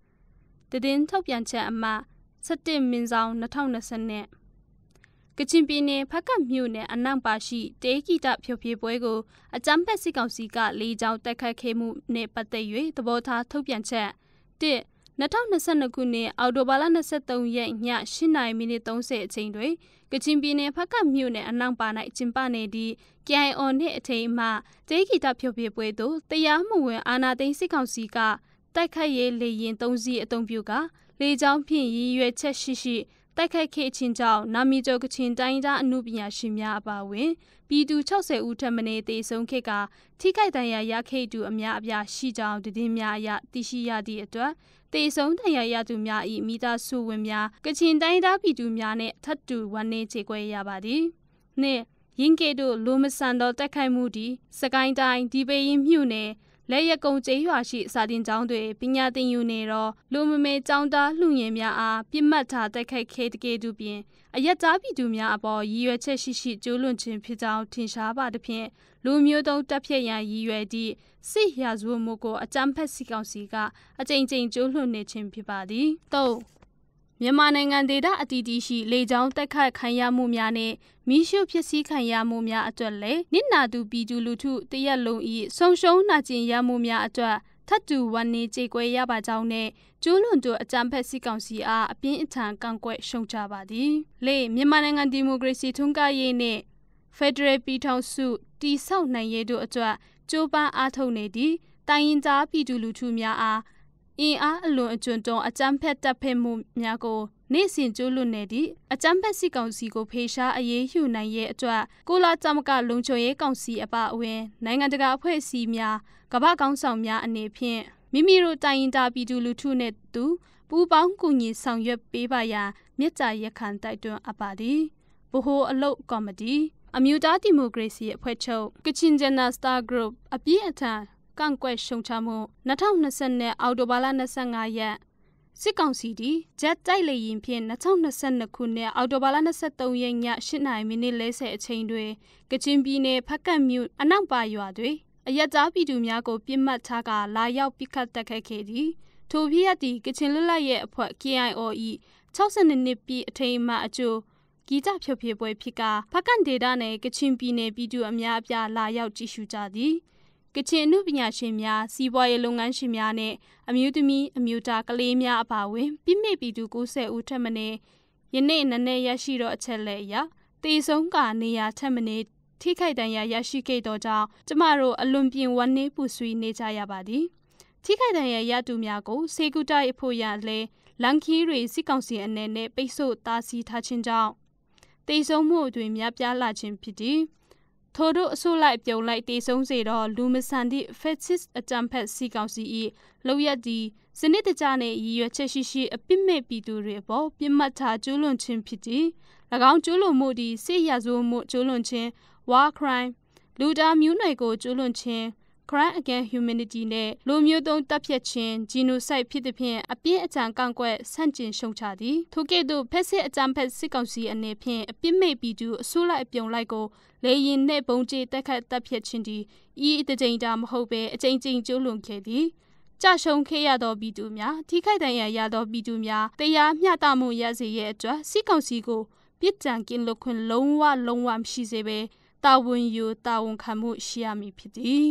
တည်င်းထုတ်ပြန်ချက်အမှ17/2020နဲ့ကချင်ပြည်နယ်ဖကတ်မြို့နယ်အနောက်ပါရှိတေးဂီတဖြိုဖြေပွဲကိုအကြမ်းဖက်စစ်ကောင်စီကလေးကြောင်းတိုက်ခိုက်ခဲ့မှုနဲ့ပတ်သက်၍သဘောထားထုတ်ပြန်ချက်2022ခုနှစ်အောက်တိုဘာလ23ရက်ည8:30မိနစ်30အချိန်တွင်ကချင်ပြည်နယ်ဖကတ်မြို့နယ်အနောက်ပါ၌ကျင်းပနေသည့် KIO နှင့်အထိမ်းအမှတ်တေးဂီတဖြိုဖြေပွဲသို့တရားမဝင်အာဏာသိမ်းစစ်ကောင်စီကတိုက်ခိုက်ရေးလေရင်3စီးအုံပြုကလေကြောင်းဖြင့်ရည်ရွယ်ချက်ရှိတိုက်ခိုက်ခဲ့ခြင်းကြောင့်နာမီကျော်ကချင်တိုင်းသားအမှုပညာရှင်များအပါအဝင်ပြည်သူ60ဦးထက်မနည်းသေဆုံးခဲ့ကထိခိုက်ဒဏ်ရာရခဲ့သူအများအပြားရှိကြောင်းသတင်းများအရသိရှိရသည့်အတွက်တေဆုံးဒဏ်ရာရသူများ၏မိသားစုဝင်များကချင်တိုင်းသားပြည်သူများနှင့်ထပ်တူဝမ်းနည်းကြေကွဲရပါသည်နှင့်ရင်းကဲ့သို့လူမဆန်သောတိုက်ခိုက်မှုသည်စကိုင်းတိုင်းဒီပေရင်မြို့နယ် และยกงเจียวชิสาดินจางด้วยปัญญาติอยู่ในรอลูมเมจางตาลุงเยมีอาปิมัดทาแต่ไข่เคตเกดูเปียอายะจ้าปีดูมีอาปอยีเวเชชิจูลุนชินพิจาวทินชาบาดเพียลูมิโอตตับเพียยายีเวดีสิยาซูโมโกอาจำเพสิกองสีกาอาจริงจูลุนเนชินพิบาดีโตမြန်မာနိုင်ငံဒေသအတီးတီးရှိလေကြောင်းတက်ခတ်ခံရမှုများနဲ့မီးရှို့ဖြစ်စည်းခံရမှုများအတွက်လည်းနစ်နာသူပြည်သူလူထုတရက်လုံး၏ဆုံးရှုံးနာကျင်ရမှုများအတွက်ထပ်တူဝန်နေကြေကွဲရပါကြောင်းနဲ့ကျိုးလွန်သူအကြမ်းဖက်စစ်ကောင်စီအားအပြင်းအထန်ကန့်ကွက်ရှုံချပါသည်လေမြန်မာနိုင်ငံဒီမိုကရေစီထွန်းကားရေးနဲ့ဖက်ဒရယ်ပြည်ထောင်စုတည်ဆောက်နိုင်ရေးတို့အတွက်ကြိုးပမ်းအားထုတ်နေသည့်တိုင်းရင်းသားပြည်သူလူထုများအားအင်းအားအလွန်အကျွံတုံအကြမ်းဖက်တပ်ဖက်မှုများကိုနေ့စဉ်ကျိုးလွန်နေသည့်အကြမ်းဖက်စစ်ကောင်စီကိုဖေရှားအရေးယူနိုင်ရဲ့အတွက်ကိုလာကြမကလုံခြုံရေးကောင်စီအပါအဝင်နိုင်ငံတကာအဖွဲ့အစည်းများကမ္ဘာကောင်းဆောင်များအနေဖြင့်မိမိတို့တိုင်းရင်းသားပြည်သူလူထုနှင့်တူပူးပေါင်းကူညီဆောင်ရွက်ပေးပါရန်မြစ်တာရက်ခံတိုက်တွန်းအပ်ပါသည်ဗဟိုအလုပ်ကော်မတီအမျိုးသားဒီမိုကရေစီအဖွဲ့ချုပ်ကချင်ဂျန်နာစတာ group အပြည့်အထန်ကန့်ကွက်ရှုံချမှု2020အောက်တိုဘာလ25ရက်စစ်ကောင်စီတီဂျက်တိုက်လေရင်ဖြင့်2022ခုနှစ်အောက်တိုဘာလ23ရက်ည8:40မိနစ်40အချိန်တွင်ကချင်ပြည်နယ်ဖကတ်မြို့အနောက်ပါရွာတွင်အရက်သားပြည်သူများကိုပြစ်မှတ်ထားကလာရောက်ပစ်ခတ်တိုက်ခိုက်ခဲ့သည်ထိုဖြစ်ရပ်သည်ကချင်လွတ်လပ်ရေးအဖွဲ့ KIO ၏62နှစ်ပြည့်အထိမ်းအမှတ်အကျိုးဂီတဖြုတ်ဖြပွဲဖြစ်ကဖကတ်ဒေသနယ်ကချင်ပြည်နယ်ပြည်သူအများအပြားလာရောက်ကြည့်ရှုကြသည်ကချင်အမှုပညာရှင်များစီးပွားရေးလုပ်ငန်းရှင်များနဲ့အမျိုးသမီးအမျိုးသားကလေးများအပါအဝင်ပြည်မိပြည်သူ90ဦးထက်မနည်းယနေ့နနေ့ရရှိသောအချက်လက်အရတေဆုံးကနေရာထက်မနည်းထိခိုက်ဒဏ်ရာရရှိခဲ့သောကြောင့်ကျမတို့အလွန်ပြင်ဝန်းနေပူဆွေးနေကြရပါသည်ထိခိုက်ဒဏ်ရာရသူများကိုစေကူတိုင်ဖို့ရလဲလန်ခီရီစစ်ကောင်စီအနေနဲ့ပိတ်ဆို့တားဆီးထားခြင်းကြောင့်တေဆုံးမှုတွင်များပြားလာခြင်းဖြစ်သည်ထို့တို့အစိုးလိုက်ပြုံလိုက်တေဆုံးစေတော့လူမဆန်သည့်ဖက်စစ်အကြမ်းဖက်စီကောင်စီ၏လောက်ရသည်စနစ်တကျနှင့်ရည်ရွယ်ချက်ရှိအပြစ်မဲ့ပြည်သူတွေအပေါ်ပြစ်မှတ်ထားကျူးလွန်ခြင်းဖြစ်သည်၎င်းကျူးလွန်မှုသည်စစ်ရာဇဝတ်မှုကျူးလွန်ခြင်း war crime လူသားမျိုးနွယ်ကိုကျူးလွန်ခြင်း crime against humanity နဲ့လူမျိုးတုံးတပ်ဖြတ်ခြင်း genocide ဖြစ်သည်ဖြင့်အပြင်းအထန်ကန့်ကွက်ဆန့်ကျင်ရှုံချသည်ထို့ကဲ့သို့ဖက်စစ်အကြမ်းဖက်စစ်ကောင်စီအနေဖြင့်အပြစ်မဲ့ပြည်သူအစိုးလိုက်ပြုံလိုက်ကိုလေရင်နှင့်ဘုံကျဲတက်ခတ်တပ်ဖြတ်ခြင်းသည်ဤတကြိမ်တာမဟုတ်ဘဲအကြိမ်ကြိမ်ကျူးလွန်ခဲ့သည်ကြရှုံခဲ့ရသောပြည်သူများထိခိုက်ဒဏ်ရာရသောပြည်သူများတရားမျှတမှုရစေရဲ့အတွက်စစ်ကောင်စီကိုပြစ်ဒဏ်ကင်းလွတ်ခွင့်လုံးဝမရှိစေဘဲတာဝန်ယူတာဝန်ခံမှုရှိရမည်ဖြစ်သည်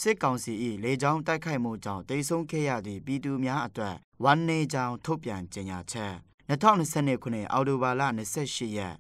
စစ်ကောင်စီ၏လေကြောင်းတိုက်ခိုက်မှုကြောင့်တိတ်ဆုံးခဲ့ရသည့်ပြည်သူများအတွက်ဝန်နေကြောင်ထုတ်ပြန်ကြေညာချက်2022ခုနှစ်အောက်တိုဘာလ28ရက်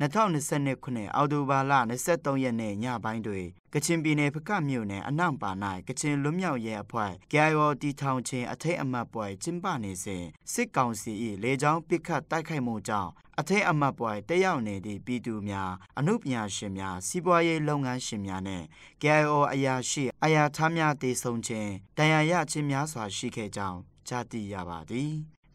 2022ခုနှစ်အောက်တိုဘာလ23ရက်နေ့ညပိုင်းတွင်ကချင်ပြည်နယ်ဖကတ်မြို့နယ်အနောက်ပါ၌ကချင်လွတ်မြောက်ရေးအဖွဲ့ KIO တီထောင်ခြင်းအထိတ်အမှတ်ပွဲကျင်းပနေစဉ်စစ်ကောင်စီ၏လေကြောင်းပစ်ခတ်တိုက်ခိုက်မှုကြောင့်အထိတ်အမှတ်ပွဲတက်ရောက်နေသည့်ပြည်သူများအမှုပညာရှင်များစီးပွားရေးလုပ်ငန်းရှင်များနဲ့ KIO အရာရှိအရာထမ်းများတည်ဆုံခြင်းတန်ရာရခြင်းများစွာရှိခဲ့ကြောင်းကြားသိရပါသည်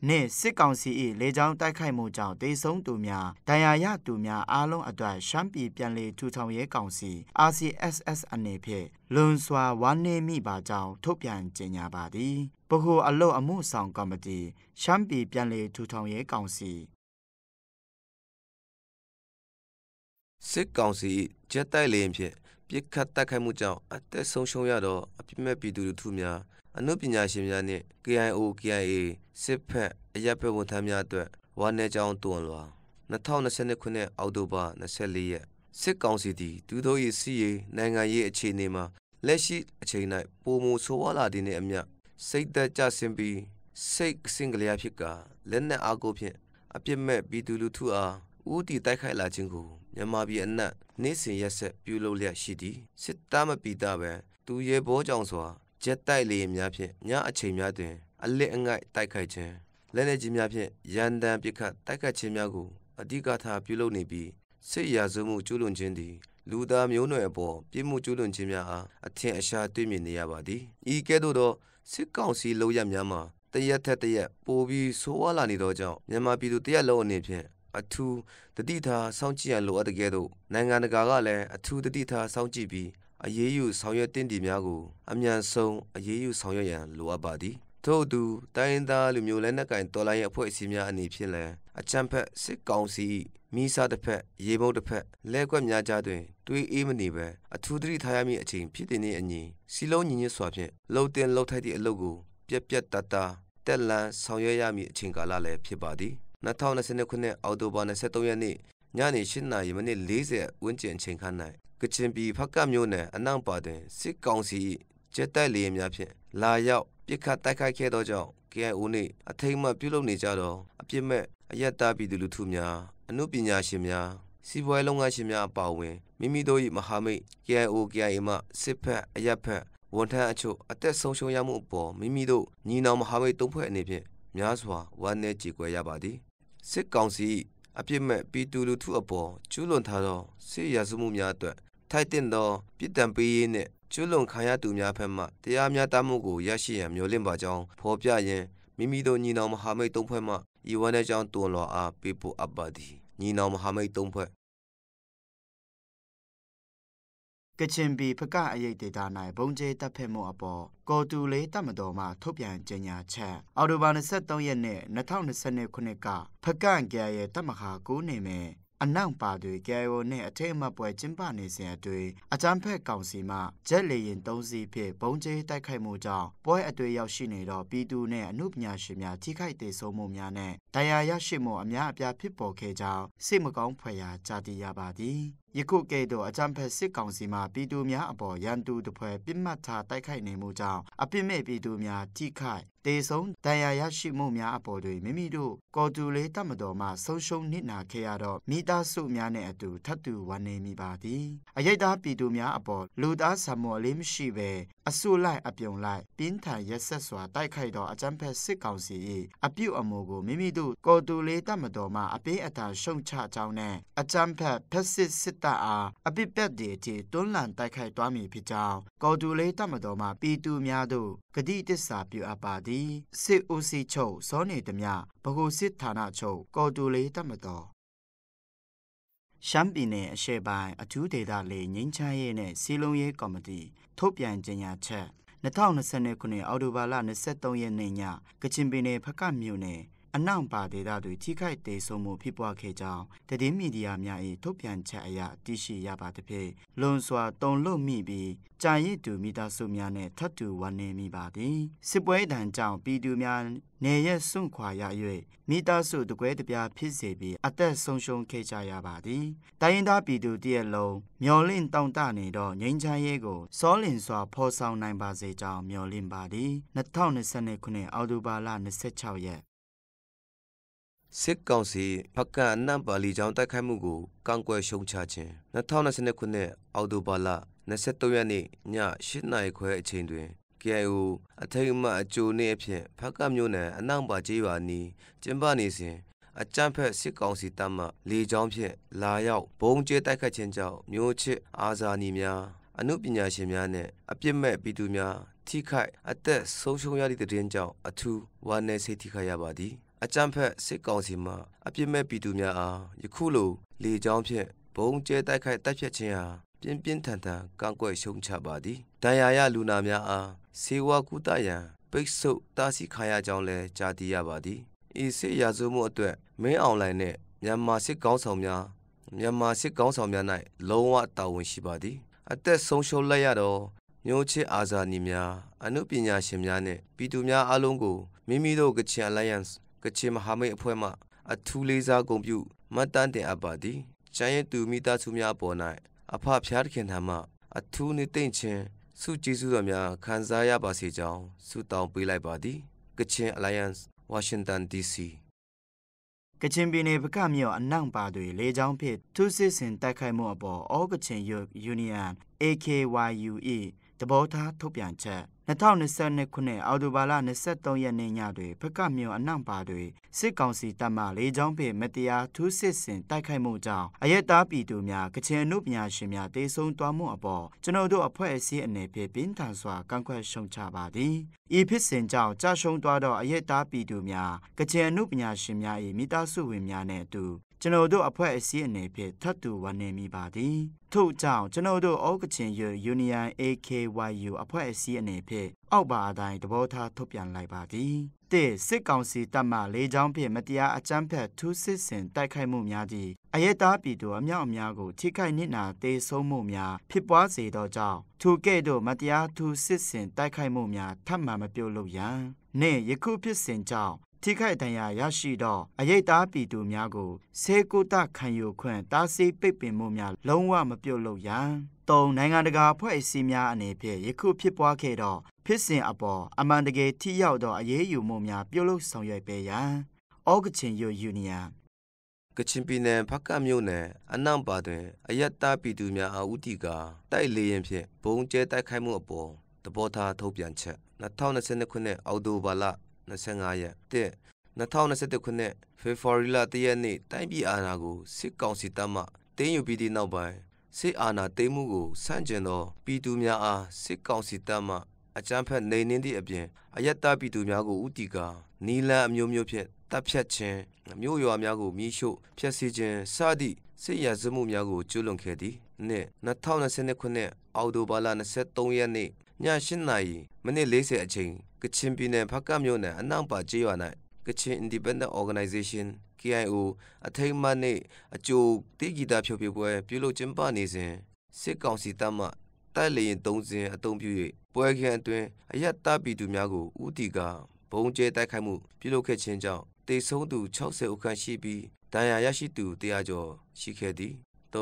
နေ့စစ်ကောင်စီ၏လေကြောင်းတိုက်ခိုက်မှုကြောင့်တေဆုံးသူများဒဏ်ရာရသူများအားလုံးအတွက်ရှမ်းပြည်ပြန်လည်ထူထောင်ရေးကောင်စီ RCSS အနေဖြင့်လွန်စွာဝမ်းနည်းမိပါကြောင်းထုတ်ပြန်ကြေညာပါသည်ဗဟိုအလုပ်အမှုဆောင်ကော်မတီရှမ်းပြည်ပြန်လည်ထူထောင်ရေးကောင်စီစစ်ကောင်စီဂျက်တိုက်လေယာဉ်ဖြင့်ပစ်ခတ်တိုက်ခိုက်မှုကြောင့်အသက်ဆုံးရှုံးရသောအပြစ်မဲ့ပြည်သူလူထုများအမှုပညာရှင်များနှင့် KIO KIA စစ်ဖက်အရပ်ဘက်ဝန်ထမ်းများအတွက်ဝမ်းနည်းကြောင်းတွန်းလွှာ2022ခုနှစ်အောက်တိုဘာ24ရက်စစ်ကောင်စီသည်ဒူးတို့၏စီးရေးနိုင်ငံရေးအခြေအနေမှာလက်ရှိအချိန်၌ပုံမဆိုးဝါးလာသည့်နှင့်အမျှစိတ်သက်ကြဆင်းပြီးစိတ်စင်ကလျာဖြစ်ကလက်နက်အားကိုဖြင့်အပြစ်မဲ့ပြည်သူလူထုအားဦးတည်တိုက်ခိုက်လာခြင်းကိုမြန်မာပြည်အနှံ့နေ့စဉ်ရက်ဆက်ပြုလုပ်လျက်ရှိသည်စစ်သားမပီတာပဲသူရဲဘောကြောင့်စွာဂျက်တိုက်လေယာဉ်များဖြင့်ညအချိန်များတွင်အလစ်အငိုက်တိုက်ခိုက်ခြင်းလက်နက်ကြီးများဖြင့်ရန်တမ်းပစ်ခတ်တိုက်ခိုက်ခြင်းများကိုအဓိကထားပြုလုပ်နေပြီးစစ်ရာဇဝမှုကျူးလွန်ခြင်းသည်လူသားမျိုးနွယ်အပေါ်ပြစ်မှုကျူးလွန်ခြင်းများအားအထင်အရှားတွေ့မြင်နေရပါသည်ဤကဲ့သို့သောစစ်ကောင်စီလုပ်ရများမှာတရက်ထက်တရက်ပိုပြီးဆိုးဝါးလာနေသောကြောင့်မြန်မာပြည်သူတရက်လုံးအနေဖြင့်အထူးတတိထားစောင့်ကြည့်ရန်လိုအပ်တဲ့ကဲ့သို့နိုင်ငံတကာကလည်းအထူးတတိထားစောင့်ကြည့်ပြီး အရေးယူဆောင်ရွက်တင်ဒီများကိုအမြန်ဆုံးအရေးယူဆောင်ရွက်ရန်လိုအပ်ပါသည်ထို့သူတိုင်းရင်းသားလူမျိုးလက်နက်ကင်တော်လှန်ရေးအဖွဲ့အစည်းများအနေဖြင့်လည်းအကြမ်းဖက်စစ်ကောင်စီမိစားတစ်ဖက်ရေမုံတစ်ဖက်လဲကွက်များကြားတွင်တွေးအေးမနေပဲအထူးသတိထားရမည့်အချိန်ဖြစ်တဲ့နေ့အညီစီလုံးညီညွတ်စွာဖြင့်လှုပ်တင်လှုပ်ထိုက်သည့်အလုပ်ကိုပြက်ပြက်တတ်တာတက်လန်ဆောင်ရွက်ရမည့်အချိန်ကာလလည်းဖြစ်ပါသည်2022ခုနှစ်အောက်တိုဘာ23ရက်နေ့ညနေ8:40ဝန်းကျင်အချိန်ခန့်၌ကချင်ပြည်ဖကတ်မြို့နယ်အနောက်ပါတွင်စစ်ကောင်စီကျက်တိုက်လေယာဉ်များဖြင့်လာရောက်ပစ်ခတ်တိုက်ခိုက်ခဲ့သောကြောင့် KIO နှင့်အထိမ်းအမှတ်ပြုလုပ်နေကြသောအပြစ်မဲ့အယက်သားပြည်သူလူထုများအမှုပညာရှင်များစီးပွားရေးလုပ်ငန်းရှင်များအပါအဝင်မိမိတို့၏မဟာမိတ် KIO KIA မှစစ်ဖက်အယက်ဖက်ဝန်ထမ်းအချို့အသက်ဆုံးရှုံးရမှုအပေါ်မိမိတို့ညီနောင်မဟာမိတ်သုံးဖွဲ့အနေဖြင့်များစွာဝမ်းနည်းကြေကွဲရပါသည်စစ်ကောင်စီအပြစ်မဲ့ပြည်သူလူထုအပေါ်ကျူးလွန်ထားသောစစ်ရာဇဝမှုများအတွက်ထိုက်တင်သောပြည်တံပေးရေးနှင့်ကျူးလွန်ခံရသူများဖက်မှတရားမျှတမှုကိုရရှိရန်မျှော်လင့်ပါကြောင်းဖော်ပြရန်မိမိတို့ညီနောင်မဟာမိတ်သုံးဖွဲ့မှဤဝမ်းနည်းကြောင်းတွန်းလွှာအားပေးပို့အပ်ပါသည်ညီနောင်မဟာမိတ်သုံးဖွဲ့ကချင်ပြည်ဖကအရေးဒေတာ၌ဘုံကျဲတပ်ဖက်မှုအပေါ်ကော်တူလေးတပ်မတော်မှထုတ်ပြန်ကြေညာချက်အော်တိုဘာ23ရက်နေ့2022ခုနှစ်ကဖကန့်ကြရဲ့တပ်မဟာ9နေမယ်အနောက်ပါတွေ KIO နဲ့အထိတ်အမှတ်ပွဲကျင်းပနေစဉ်အတွင်းအကြမ်းဖက်ကောင်စီမှဂျက်လေယာဉ်3စီးဖြင့်ဘုံကျဲတိုက်ခိုက်မှုကြောင့်ပွဲအတွေ့ရောက်ရှိနေသောပြည်သူနဲ့အမှုပညာရှင်များထိခိုက်ဒေဆုံးမှုများနဲ့တရားရရှိမှုအများအပြားဖြစ်ပေါ်ခဲ့ကြောင်းစိတ်မကောင်းဖွယ်ရာကြားသိရပါသည်ယခုကဲ့သို့အကြမ်းဖက်စစ်ကောင်စီမှပြည်သူများအပေါ်ရန်သူတစ်ဖွဲ့ပြစ်မှတ်ထားတိုက်ခိုက်နေမှုကြောင့်အပြစ်မဲ့ပြည်သူများထိခိုက်ဒေဆုံးတရားရရှိမှုများအပေါ်တွင်မိမိတို့ကော်တူလေးတပ်မတော်မှဆုံးရှုံးနစ်နာခဲ့ရသောမိသားစုများနဲ့အတူထပ်တူဝမ်းနည်းမိပါသည်အရိတ်သားပြည်သူများအပေါ်လူသားဆံမော်လေးမရှိဘဲအစုလိုက်အပြုံလိုက်ပြင်းထန်ရက်ဆက်စွာတိုက်ခိုက်သောအကြမ်းဖက်စစ်ကောင်စီ၏အပြုတ်အမူကိုမိမိတို့ကော်တူလေးတပ်မတော်မှအပေးအထန်ရှုံချကြောင်းနဲ့အကြမ်းဖက်ဖက်စစ်တပ်အားအပိပက်ဒီအထိတွန်းလှန်တိုက်ခိုက်သွားမည်ဖြစ်ကြောင်းကော်တူလေးတပ်မတော်မှပြည်သူများတို့ဂတိတစ္ဆာပြုအပ်ပါသည်စစ်ဦးစီးချုပ်စောနေသမျှဗဟိုစစ်ဌာနချုပ်ကော်တူလေးတပ်မတော်ရှမ်းပြည်နယ်အရှေ့ပိုင်းအထူးဒေသလေးငင်းချမ်းရေးနဲ့စီလုံးရေးကော်မတီထုတ်ပြန်ကြေညာချက်2022ခုနှစ်အောက်တိုဘာလ23ရက်နေ့ညကချင်ပြည်နယ်ဖကတ်မြို့နယ်အနောက်ပါဒေသတွေထိခိုက်ဒေဆုံးမှုဖြစ်ပွားခဲ့ကြောင်းတည်မီဒီယာများ၏ထုတ်ပြန်ချက်အရသိရှိရပါသည်ဖြင့်လွန်စွာတုံ့လွတ်မိပြီးကြာရစ်သူမိသားစုများနဲ့ထပ်တူဝမ်းနည်းမိပါသည်စစ်ပွဲဒဏ်ကြောင့်ပြည်သူများနေရက်စွန့်ခွာရ၍မိသားစုတကွဲတပြားဖြစ်စေပြီးအသက်ဆုံးရှုံးခဲ့ကြရပါသည်တိုင်းရင်းသားပြည်သူတရက်လုံးမျော်လင့်တောင့်တနေသောငြိမ်းချမ်းရေးကိုစောလင်စွာဖော်ဆောင်နိုင်ပါစေကြောင်းမျှော်လင့်ပါသည်2022ခုနှစ်အောက်တိုဘာလ26ရက်စစ်ကောင်စီဖကန့်အနံပါလီကြောင်းတိုက်ခိုက်မှုကိုကန့်ကွက်ရှုံချခြင်း2022ခုနှစ်အောက်တိုဘာလ23ရက်နေ့ည8:00ခွဲအချိန်တွင် KIO အထိမ်းအမှတ်အကြိုနေ့အဖြစ်ဖကန့်မြို့နယ်အနောက်ပါကျေးရွာနီးကျင်းပနေစဉ်အကြမ်းဖက်စစ်ကောင်စီတပ်မှလေကြောင်းဖြင့်လာရောက်ဘုံကျဲတိုက်ခိုက်ခြင်းကြောင့်မျိုးချစ်အာဇာနည်များအမှုပညာရှင်များနဲ့အပြစ်မဲ့ပြည်သူများထိခိုက်အသက်ဆုံးရှုံးရသည့်တဲ့ကြောင့်အထူးဝမ်းနည်းစိတ်ထိခိုက်ရပါသည်အကြမ်းဖက်စစ်ကောင်စီမှအပြစ်မဲ့ပြည်သူများအားယခုလိုလေကြောင်းဖြင့်ဘုံကျဲတိုက်ခိုက်တပ်ဖြတ်ခြင်းဟာပြင်းပြင်းထန်ထန်ကန့်ကွက်ရှုံချပါသည်ဒဏ်ရာရလူနာများအားဆေးဝါးကုသရန်ပိတ်ဆို့တားဆီးခံရကြောင်းလည်းကြားသိရပါသည်ဤစစ်ရာဇဝမှုအတွက်မင်းအောင်လှိုင်နှင့်မြန်မာစစ်ကောင်းဆောင်များ၌လုံးဝတာဝန်ရှိပါသည်အသက်ဆုံးရှုံးလိုက်ရသောမျိုးချစ်အာဇာနည်များအမှုပညာရှင်များနှင့်ပြည်သူများအားလုံးကိုမိမိတို့ကချင် Alliance ကချင်မဟာမိတ်အဖွဲ့မှအထူးလေးစားဂုဏ်ပြုမှတ်တမ်းတင်အပ်ပါသည်ကျန်းရဲ့သူမိသားစုများပေါ်၌အဖဖျားသခင်ထံမှအထူးနှင့်သိမ့်ခြင်းဆုကျေးဇူးတော်များခံစားရပါစေကြောင်းဆုတောင်းပေးလိုက်ပါသည်ကချင် Alliance Washington DC ကချင်ပြည်နယ်ပကမြို့အနောက်ပါတွေလေကြောင်းဖြင့်ထုစစ်ဆင်တိုက်ခိုက်မှုအပေါ် All Kachin Youth Union AKYUE တဘောထားထုတ်ပြန်ချက်2022ခုနှစ်အောက်တိုဘာလ23ရက်နေ့ညတွင်ဖကမြို့အနောက်ပါတွင်စစ်ကောင်စီတပ်မှလေကြောင်းဖြင့်မတရားထူးစစ်ဆင်တိုက်ခိုက်မှုကြောင့်အရက်သားပြည်သူများကချင်အမှုပညာရှင်များတေဆုံးသွားမှုအပေါ်ကျွန်ုပ်တို့အဖွဲ့အစည်းအနေဖြင့်ပြင်းထန်စွာကန့်ကွက်ရှုံချပါသည်ဤဖြစ်စဉ်ကြောင့်ကြာရှုံးသွားသောအရက်သားပြည်သူများကချင်အမှုပညာရှင်များ၏မိသားစုဝင်များနှင့်အတူ ကျွန်တော်တို့အဖွဲ့အစည်းအနေဖြင့်ထပ်တူဝန်နေမိပါသည်ထို့ကြောင့်ကျွန်တော်တို့ဩကချင်ယူနီယံ AKYU အဖွဲ့အစည်းအနေဖြင့်အောက်ပါအတိုင်းသဘောထားထုတ်ပြန်လိုက်ပါသည်တစ်စစ်ကောင်စီတပ်မှလေကြောင်းဖြင့်မတရားအကြမ်းဖက်ထူးစစ်ဆင်တိုက်ခိုက်မှုများသည့်အရက်သားပြည်သူအမြောက်အများကိုထိခိုက်နစ်နာသေဆုံးမှုများဖြစ်ပွားစေသောကြောင့်ထိုကဲ့သို့မတရားထူးစစ်ဆင်တိုက်ခိုက်မှုများထပ်မံမပြုလုပ်ရန်နှင့်ယခုဖြစ်စဉ်ကြောင့်ထိခိုက်ဒဏ်ရာရရှိသောအရိပ်သားပြည်သူများကိုဆေးကုသခံယူခွင့်တားဆီးပိတ်ပင်မှုများလုံးဝမပြုလုပ်ရန်၃နိုင်ငံတကာအဖွဲ့အစည်းများအနေဖြင့်ယခုဖြစ်ပွားခဲ့သောဖြစ်စဉ်အပေါ်အမှန်တကယ်ထိရောက်သောအရေးယူမှုများပြုလုပ်ဆောင်ရွက်ပေးရန်ဩကချင်ယူနီယံကချင်ပြည်နယ်ဖကတ်မြို့နယ်အနန့်ပါတွင်အယက်သားပြည်သူများအားဦးတည်ကာတိုက်လေရင်ဖြင့်ဘုံကျဲတိုက်ခိုက်မှုအပေါ်သဘောထားထုတ်ပြန်ချက်2022ခုနှစ်အောက်တိုဘာလ25ရက်2021ခုနှစ်ဖေဖော်ဝါရီလ1ရက်နေ့တိုင်းပြည်အာဏာကိုစစ်ကောင်စီတပ်မှတင်းယူပြီးသည့်နောက်ပိုင်းစစ်အာဏာသိမ်းမှုကိုဆန့်ကျင်သောပြည်သူများအားစစ်ကောင်စီတပ်မှအကြမ်းဖက်နှိမ်နင်းသည့်အပြင်အယက်သားပြည်သူများကိုဦးတည်ကာနီလန်အမျိုးမျိုးဖြင့်တပ်ဖြတ်ခြင်းမြို့ရွာများကိုမိရှို့ဖျက်ဆီးခြင်းစသည့်စစ်ရာဇဝတ်မှုများကိုကျူးလွန်ခဲ့သည်နှင့်2022ခုနှစ်အောက်တိုဘာလ23ရက်နေ့ည8:40မိနစ်40အချိန်ကချင်ပြည်နယ်ဖကတ်မြို့နယ်အနန့်ပါကျေးရွာ၌ကချင် Independent Organization KIO အထိမ်းအမှတ်နေ့အကျိုးတေးဂီတဖြိုပြပွဲပြုလုပ်ကျင်းပနေစဉ်စစ်ကောင်စီတပ်မှတိုက်လေရင်3စင်းအုံပြု၍ပွဲခင်းအတွင်းအယက်သားပြည်သူများကိုဦးတည်ကာဘုံကျဲတိုက်ခိုက်မှုပြုလုပ်ခဲ့ခြင်းကြောင့်တေဆုံးသူ60ဦးခန့်ရှိပြီးဒဏ်ရာရရှိသူ100ကျော်ရှိခဲ့သည်၃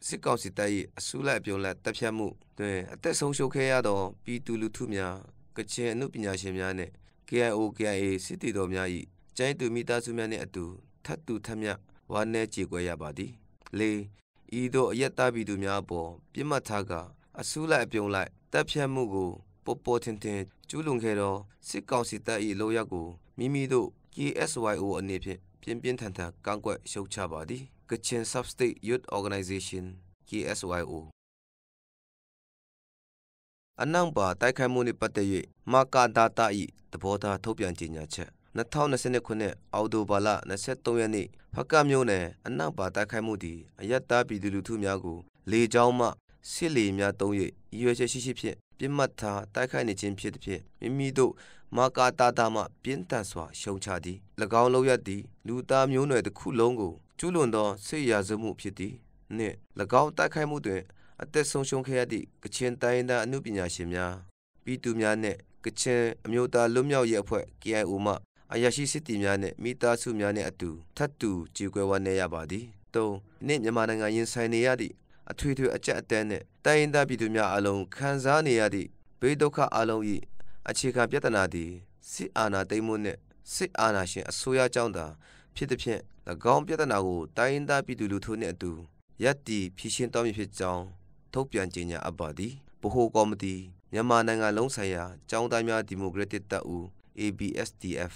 စစ်ကောင်စီတပ်၏အစုလိုက်အပြုံလိုက်တပ်ဖြတ်မှုတွင်အသက်ဆုံးရှုံးခဲ့ရသောပြည်သူလူထုများကချင်အမှုပညာရှင်များနှင့် KIO KIA စစ်တီတော်များ၏ကျိုင်းသူမိသားစုများနှင့်အတူထပ်တူထပ်မြတ်ဝမ်းနည်းကြေကွဲရပါသည်၄ဤသို့အယက်သားပြည်သူများအပေါ်ပြစ်မှတ်ထားကအစုလိုက်အပြုံလိုက်တပ်ဖြတ်မှုကိုပေါ်ထင်ထင်ကျူးလွန်ခဲ့သောစစ်ကောင်စီတပ်၏လုပ်ရပ်ကိုမိမိတို့ KSYO အနေဖြင့်ပြင်းပြင်းထန်ထန်ကန့်ကွက်ရှုတ်ချပါသည်ကချင် Sub-State Youth Organization KSYO အနန့်ပါတိုက်ခိုက်မှုနှင့်ပတ်သက်၍မကာဒါတာ၏သဘောထားထုတ်ပြန်ကြေညာချက်2022ခုနှစ်အောက်တိုဘာလ23ရက်နေ့ဖကတ်မြို့နယ်အနန့်ပါတိုက်ခိုက်မှုသည်အယက်သားပြည်သူလူထုများကိုလေကြောင်းမှစစ်လေများသုံး၍ရွေချက်ရှိဖြင့်ပြစ်မှတ်ထားတိုက်ခိုက်နေခြင်းဖြစ်သည်ဖြင့်မိမိတို့မကာတာတာမှပြင်းထန်စွာရှုံချသည်၎င်းလုပ်ရသည်လူသားမျိုးနွယ်တစ်ခုလုံးကိုကျူးလွန်သောစစ်ရာဇဝတ်မှုဖြစ်သည်နှင့်၎င်းတိုက်ခိုက်မှုတွင်အသက်ဆုံးရှုံးခဲ့ရသည့်ကချင်တိုင်းသားအမှုပညာရှင်များပြည်သူများနှင့်ကချင်အမျိုးသားလွတ်မြောက်ရေးအဖွဲ့ KIO မှအရာရှိစစ်တီများနှင့်မိသားစုများနှင့်အတူထပ်တူကြေကွဲဝမ်းနည်းရပါသည်၃နှင့်မြန်မာနိုင်ငံရင်ဆိုင်နေရသည့်အထွေထွေအကျပ်အတည်းနှင့်တိုင်းရင်းသားပြည်သူများအလုံးခံစားနေရသည့်ဘေးဒုက္ခအလုံး၏အခြေခံပြဿနာသည်စစ်အာဏာသိမ်းမှုနှင့်စစ်အာဏာရှင်အစိုးရကြောင့်သာဖြစ်သည်ဖြင့်၎င်းပြဿနာကိုတိုင်းရင်းသားပြည်သူလူထုနှင့်အတူရပ်တည်ဖြေရှင်းတော်မူဖြစ်ကြောင်းထုတ်ပြန်ကြေညာအပ်ပါသည်ဗဟိုကော်မတီမြန်မာနိုင်ငံလုံးဆိုင်ရာကျောင်းသားများဒီမိုကရက်တစ်တပ်ဦး ABSDF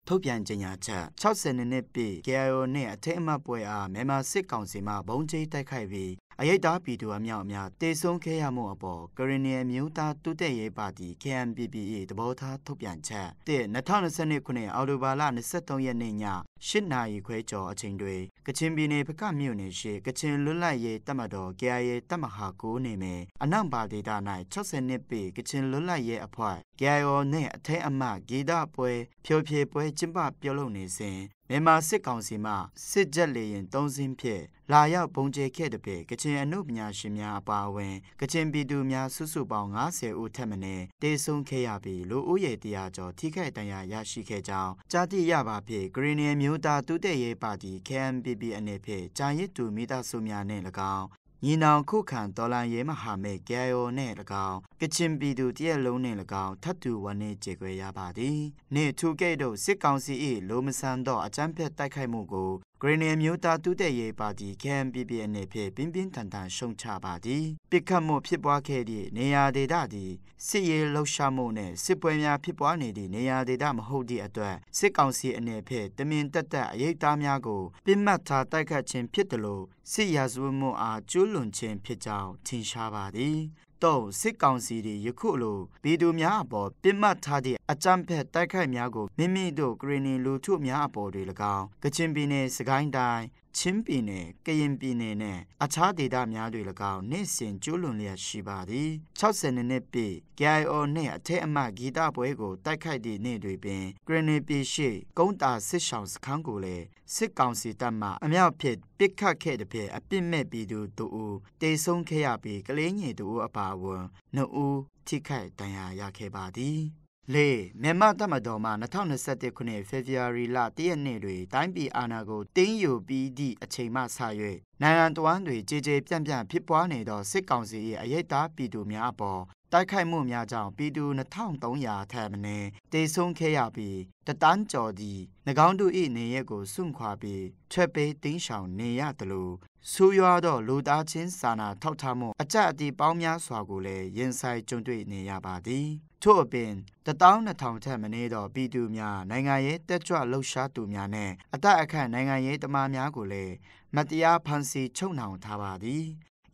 ထုတ်ပြန်ကြေညာချက်60နှစ်ပြည့် KIO နှင့်အထိမ်းအမှတ်ပွဲအားမြန်မာစစ်ကောင်စီမှဘုံကျဲတိုက်ခိုက်ပြီးအရိပ်သားပြည်သူအမြောက်အများတေဆုံးခဲ့ရမှုအပေါ်ကရင်နီအမျိုးသားတိုးတက်ရေးပါတီ KNPP ၏သဘောထားထုတ်ပြန်ချက်2022ခုနှစ်အောက်တိုဘာလ23ရက်နေ့ည8နာရီခွဲကျော်အချိန်တွင်ကချင်ပြည်နယ်ဖကတ်မြို့နယ်ရှိကချင်လွတ်လပ်ရေးတပ်မတော် KIA တပ်မဟာ9နေမယ်အနန့်ပါဒေသ၌60နှစ်ပြည့်ကချင်လွတ်လပ်ရေးအဖွဲ့ KIO နှင့်အထိမ်းအမှတ်ဂီတပွဲဖြိုဖြေပွဲကျင်းပပြုလုပ်နေစဉ်မြန်မာစစ်ကောင်စီမှစစ်ဂျက်လေယာဉ်3စင်းဖြင့်လာရောက်ပုံကျဲခဲ့တဲ့ဖြင့်ကချင်အမှုပညာရှင်များအပါအဝင်ကချင်ပြည်သူများစုစုပေါင်း90ဦးထက်မနည်းတေဆုံးခဲ့ရပြီးလူဦးရေ100ကျော်ထိခိုက်ဒဏ်ရာရရှိခဲ့ကြောင်းကြားသိရပါဖြင့်ဂရီနီမျိုးသားတိုးတက်ရေးပါတီ KNPP အနေဖြင့်ဂျာရစ်တူမိသားစုများနှင့်၎င်းညီနောင်ခုခံတော်လှန်ရေးမဟာမိတ် KIO နှင့်၎င်းကချင်ပြည်သူတရက်လုံးနှင့်၎င်းထပ်တူဝန်းနေကြေကွဲရပါသည်နှင့်ထူကဲ့သို့စစ်ကောင်စီ၏လိုမဆန်သောအကြမ်းဖက်တိုက်ခိုက်မှုကိုဂရီနီမျိုးသားတိုးတက်ရေးပါတီ KNPP အနေဖြင့်ပြင်းပြင်းထန်ထန်ရှုံချပါသည်ပစ်ခတ်မှုဖြစ်ပွားခဲ့သည့်နေရာဒေသသည်စစ်ရေးလှုပ်ရှားမှုနှင့်စစ်ပွဲများဖြစ်ပွားနေသည့်နေရာဒေသမဟုတ်သည့်အတွက်စစ်ကောင်စီအနေဖြင့်တမင်တက်တက်အရေးသားများကိုပြစ်မှတ်ထားတိုက်ခတ်ခြင်းဖြစ်တယ်လို့စစ်ရာဇဝတ်မှုအားကျူးလွန်ခြင်းဖြစ်ကြောင်းထင်ရှားပါသည် တော့စစ်ကောင်စီတွေယခုလိုပြည်သူများအပေါ်ပြစ်မှတ်ထားတဲ့အကြမ်းဖက်တိုက်ခိုက်များကိုမိမိတို့ဂရနီလူထုများအပေါ်တွေ၎င်းကချင်ပြည်နယ်စကိုင်းတိုင်းချင်းပြည်နယ်ကရင်ပြည်နယ်နဲ့အခြားဒေသများတွေ၎င်းနေ့စဉ်ကျူးလွန်လျက်ရှိပါသည်60နှစ်ပြည့် KIO နဲ့အထက်အမှတ်ဂီတပွဲကိုတိုက်ခိုက်သည့်နေ့တွေပင်ဂရနီပြည်ရှိကုန်းတာစစ်ဆောင်စခန်းကိုလည်းစစ်ကောင်စီတပ်မှအမြောက်ဖြစ်ပစ်ခတ်ခဲ့တဲ့ဖြစ်အပြစ်မဲ့ပြည်သူတို့ဦးတေဆုံးခဲ့ရပြီးကလေးငယ်တို့အပါအဝင်2ဦးထိခိုက်ဒဏ်ရာရခဲ့ပါသည်လေမြန်မာတပ်မတော်မှ2021ခုနှစ်ဖေဖော်ဝါရီလ1ရက်နေ့တွင်တိုင်းပြည်အာဏာကိုတင်းယူပြီးသည့်အချိန်မှစ၍နိုင်ငံတော်တွင်ကြေကြေပြန့်ပြန့်ဖြစ်ပွားနေသောစစ်ကောင်စီ၏အရေးသားပြည်သူများအပေါ်တိုက်ခိုက်မှုများကြောင့်ပြည်သူ2300ထက်မနည်းတေဆုံးခဲ့ရပြီးတတန်းကျော်သည့်၎င်းတို့၏နေရက်ကိုစွန့်ခွာပြီးထွက်ပေးတင်းရှောင်နေရသလိုဆူရွာသောလူသားချင်းစာနာထောက်ထားမှုအကြအတိပေါင်းများစွာကိုလည်းရင်ဆိုင်ကြုံတွေ့နေရပါသည်ထို့အပြင်12000ထက်မနည်းသောပြည်သူများနိုင်ငံရေးတက်ကြွလှုပ်ရှားသူများနဲ့အသက်အခန့်နိုင်ငံရေးသမားများကိုလည်းမတရားဖမ်းဆီးချုပ်နှောင်ထားပါသည်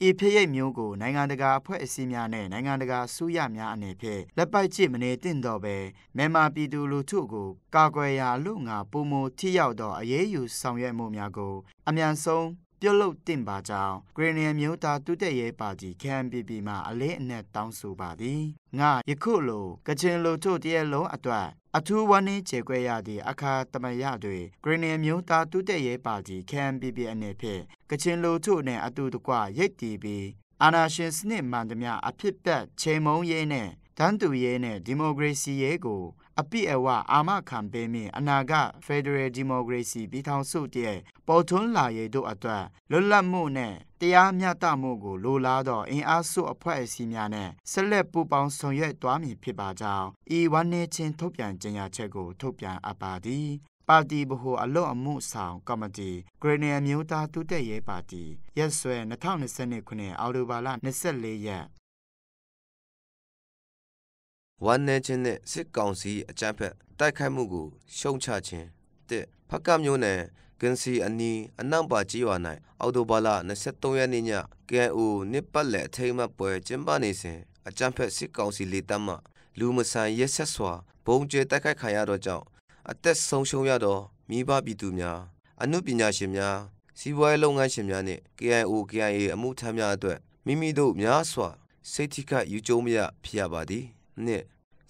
ဤဖြစ်ရပ်မျိုးကိုနိုင်ငံတကာအဖွဲ့အစည်းများနဲ့နိုင်ငံတကာစုရများအနေဖြင့်လက်ပိုက်ကြည့်မနေသင့်တော့ပဲမြန်မာပြည်သူလူထုကိုကာကွယ်ရာလူငါပုံမထိရောက်သောအရေးယူဆောင်ရွက်မှုများကိုအမြန်ဆုံးပြုလုပ်တင်ပါကြောင်းဂရနီမျိုးသားတုတက်ရေးပါတီ KNPP မှအလေးအနက်တောင်းဆိုပါသည်ငါယခုလိုကချင်လူထုတရက်လုံးအတွက်အထူးဝန်းနေကျေကွဲရသည့်အခါသမယတွင်ဂရနီမျိုးသားတုတက်ရေးပါတီ KNPP အနေဖြင့်ကချင်လူထုနှင့်အတူတကွရိတ်တည်ပြီးအာဏာရှင်စနစ်မှန်သမျှအဖြစ်သက်ချိန်မုံရေးနှင့်တန်းတူရေးနှင့်ဒီမိုကရေစီရေးကိုအပြည့်အဝအာမခံပေးမည့်အနာဂတ်ဖက်ဒရယ်ဒီမိုကရေစီပြည်ထောင်စုတည်းပေါ်ထွန်းလာရေးတို့အတွက်လွတ်လပ်မှုနဲ့တရားမျှတမှုကိုလိုလားသောအင်အားစုအဖွဲ့အစည်းများနဲ့ဆက်လက်ပူးပေါင်းဆောင်ရွက်သွားမည်ဖြစ်ပါကြောင်းဤဝန်နေချင်းထုတ်ပြန်ကြေညာချက်ကိုထုတ်ပြန်အပ်ပါသည်ပါတီဗဟိုအလွတ်အမှုဆောင်ကော်မတီဂရနီမျိုးသားတုတက်ရေးပါတီရက်စွဲ2022ခုနှစ်အောက်တိုဘာလ24ရက်ဝန်နေချင်းနဲ့စစ်ကောင်စီအကြမ်းဖက်တိုက်ခိုက်မှုကိုရှုံချခြင်းတဲ့ဖကမျိုးနဲ့ဂန်စီအနီအနံပါကြီးရွာ၌အော်တိုဘာလ23ရက်နေ့ည KIO နှစ်ပတ်လည်အထိမ်းအမှတ်ပွဲကျင်းပနေစဉ်အကြမ်းဖက်စစ်ကောင်စီလေတပ်မှလူမဆန်ရက်ဆက်စွာဘုံကျဲတိုက်ခိုက်ခံရသောကြောင့်အသက်ဆုံးရှုံးရသောမိဘပြည်သူများအမှုပညာရှင်များစီးပွားရေးလုပ်ငန်းရှင်များနှင့် KIO KIA အမှုထမ်းများအတွက်မိမိတို့များစွာစိတ်ထိခိုက်ယူကြုံမရဖြစ်ရပါသည်နှင့်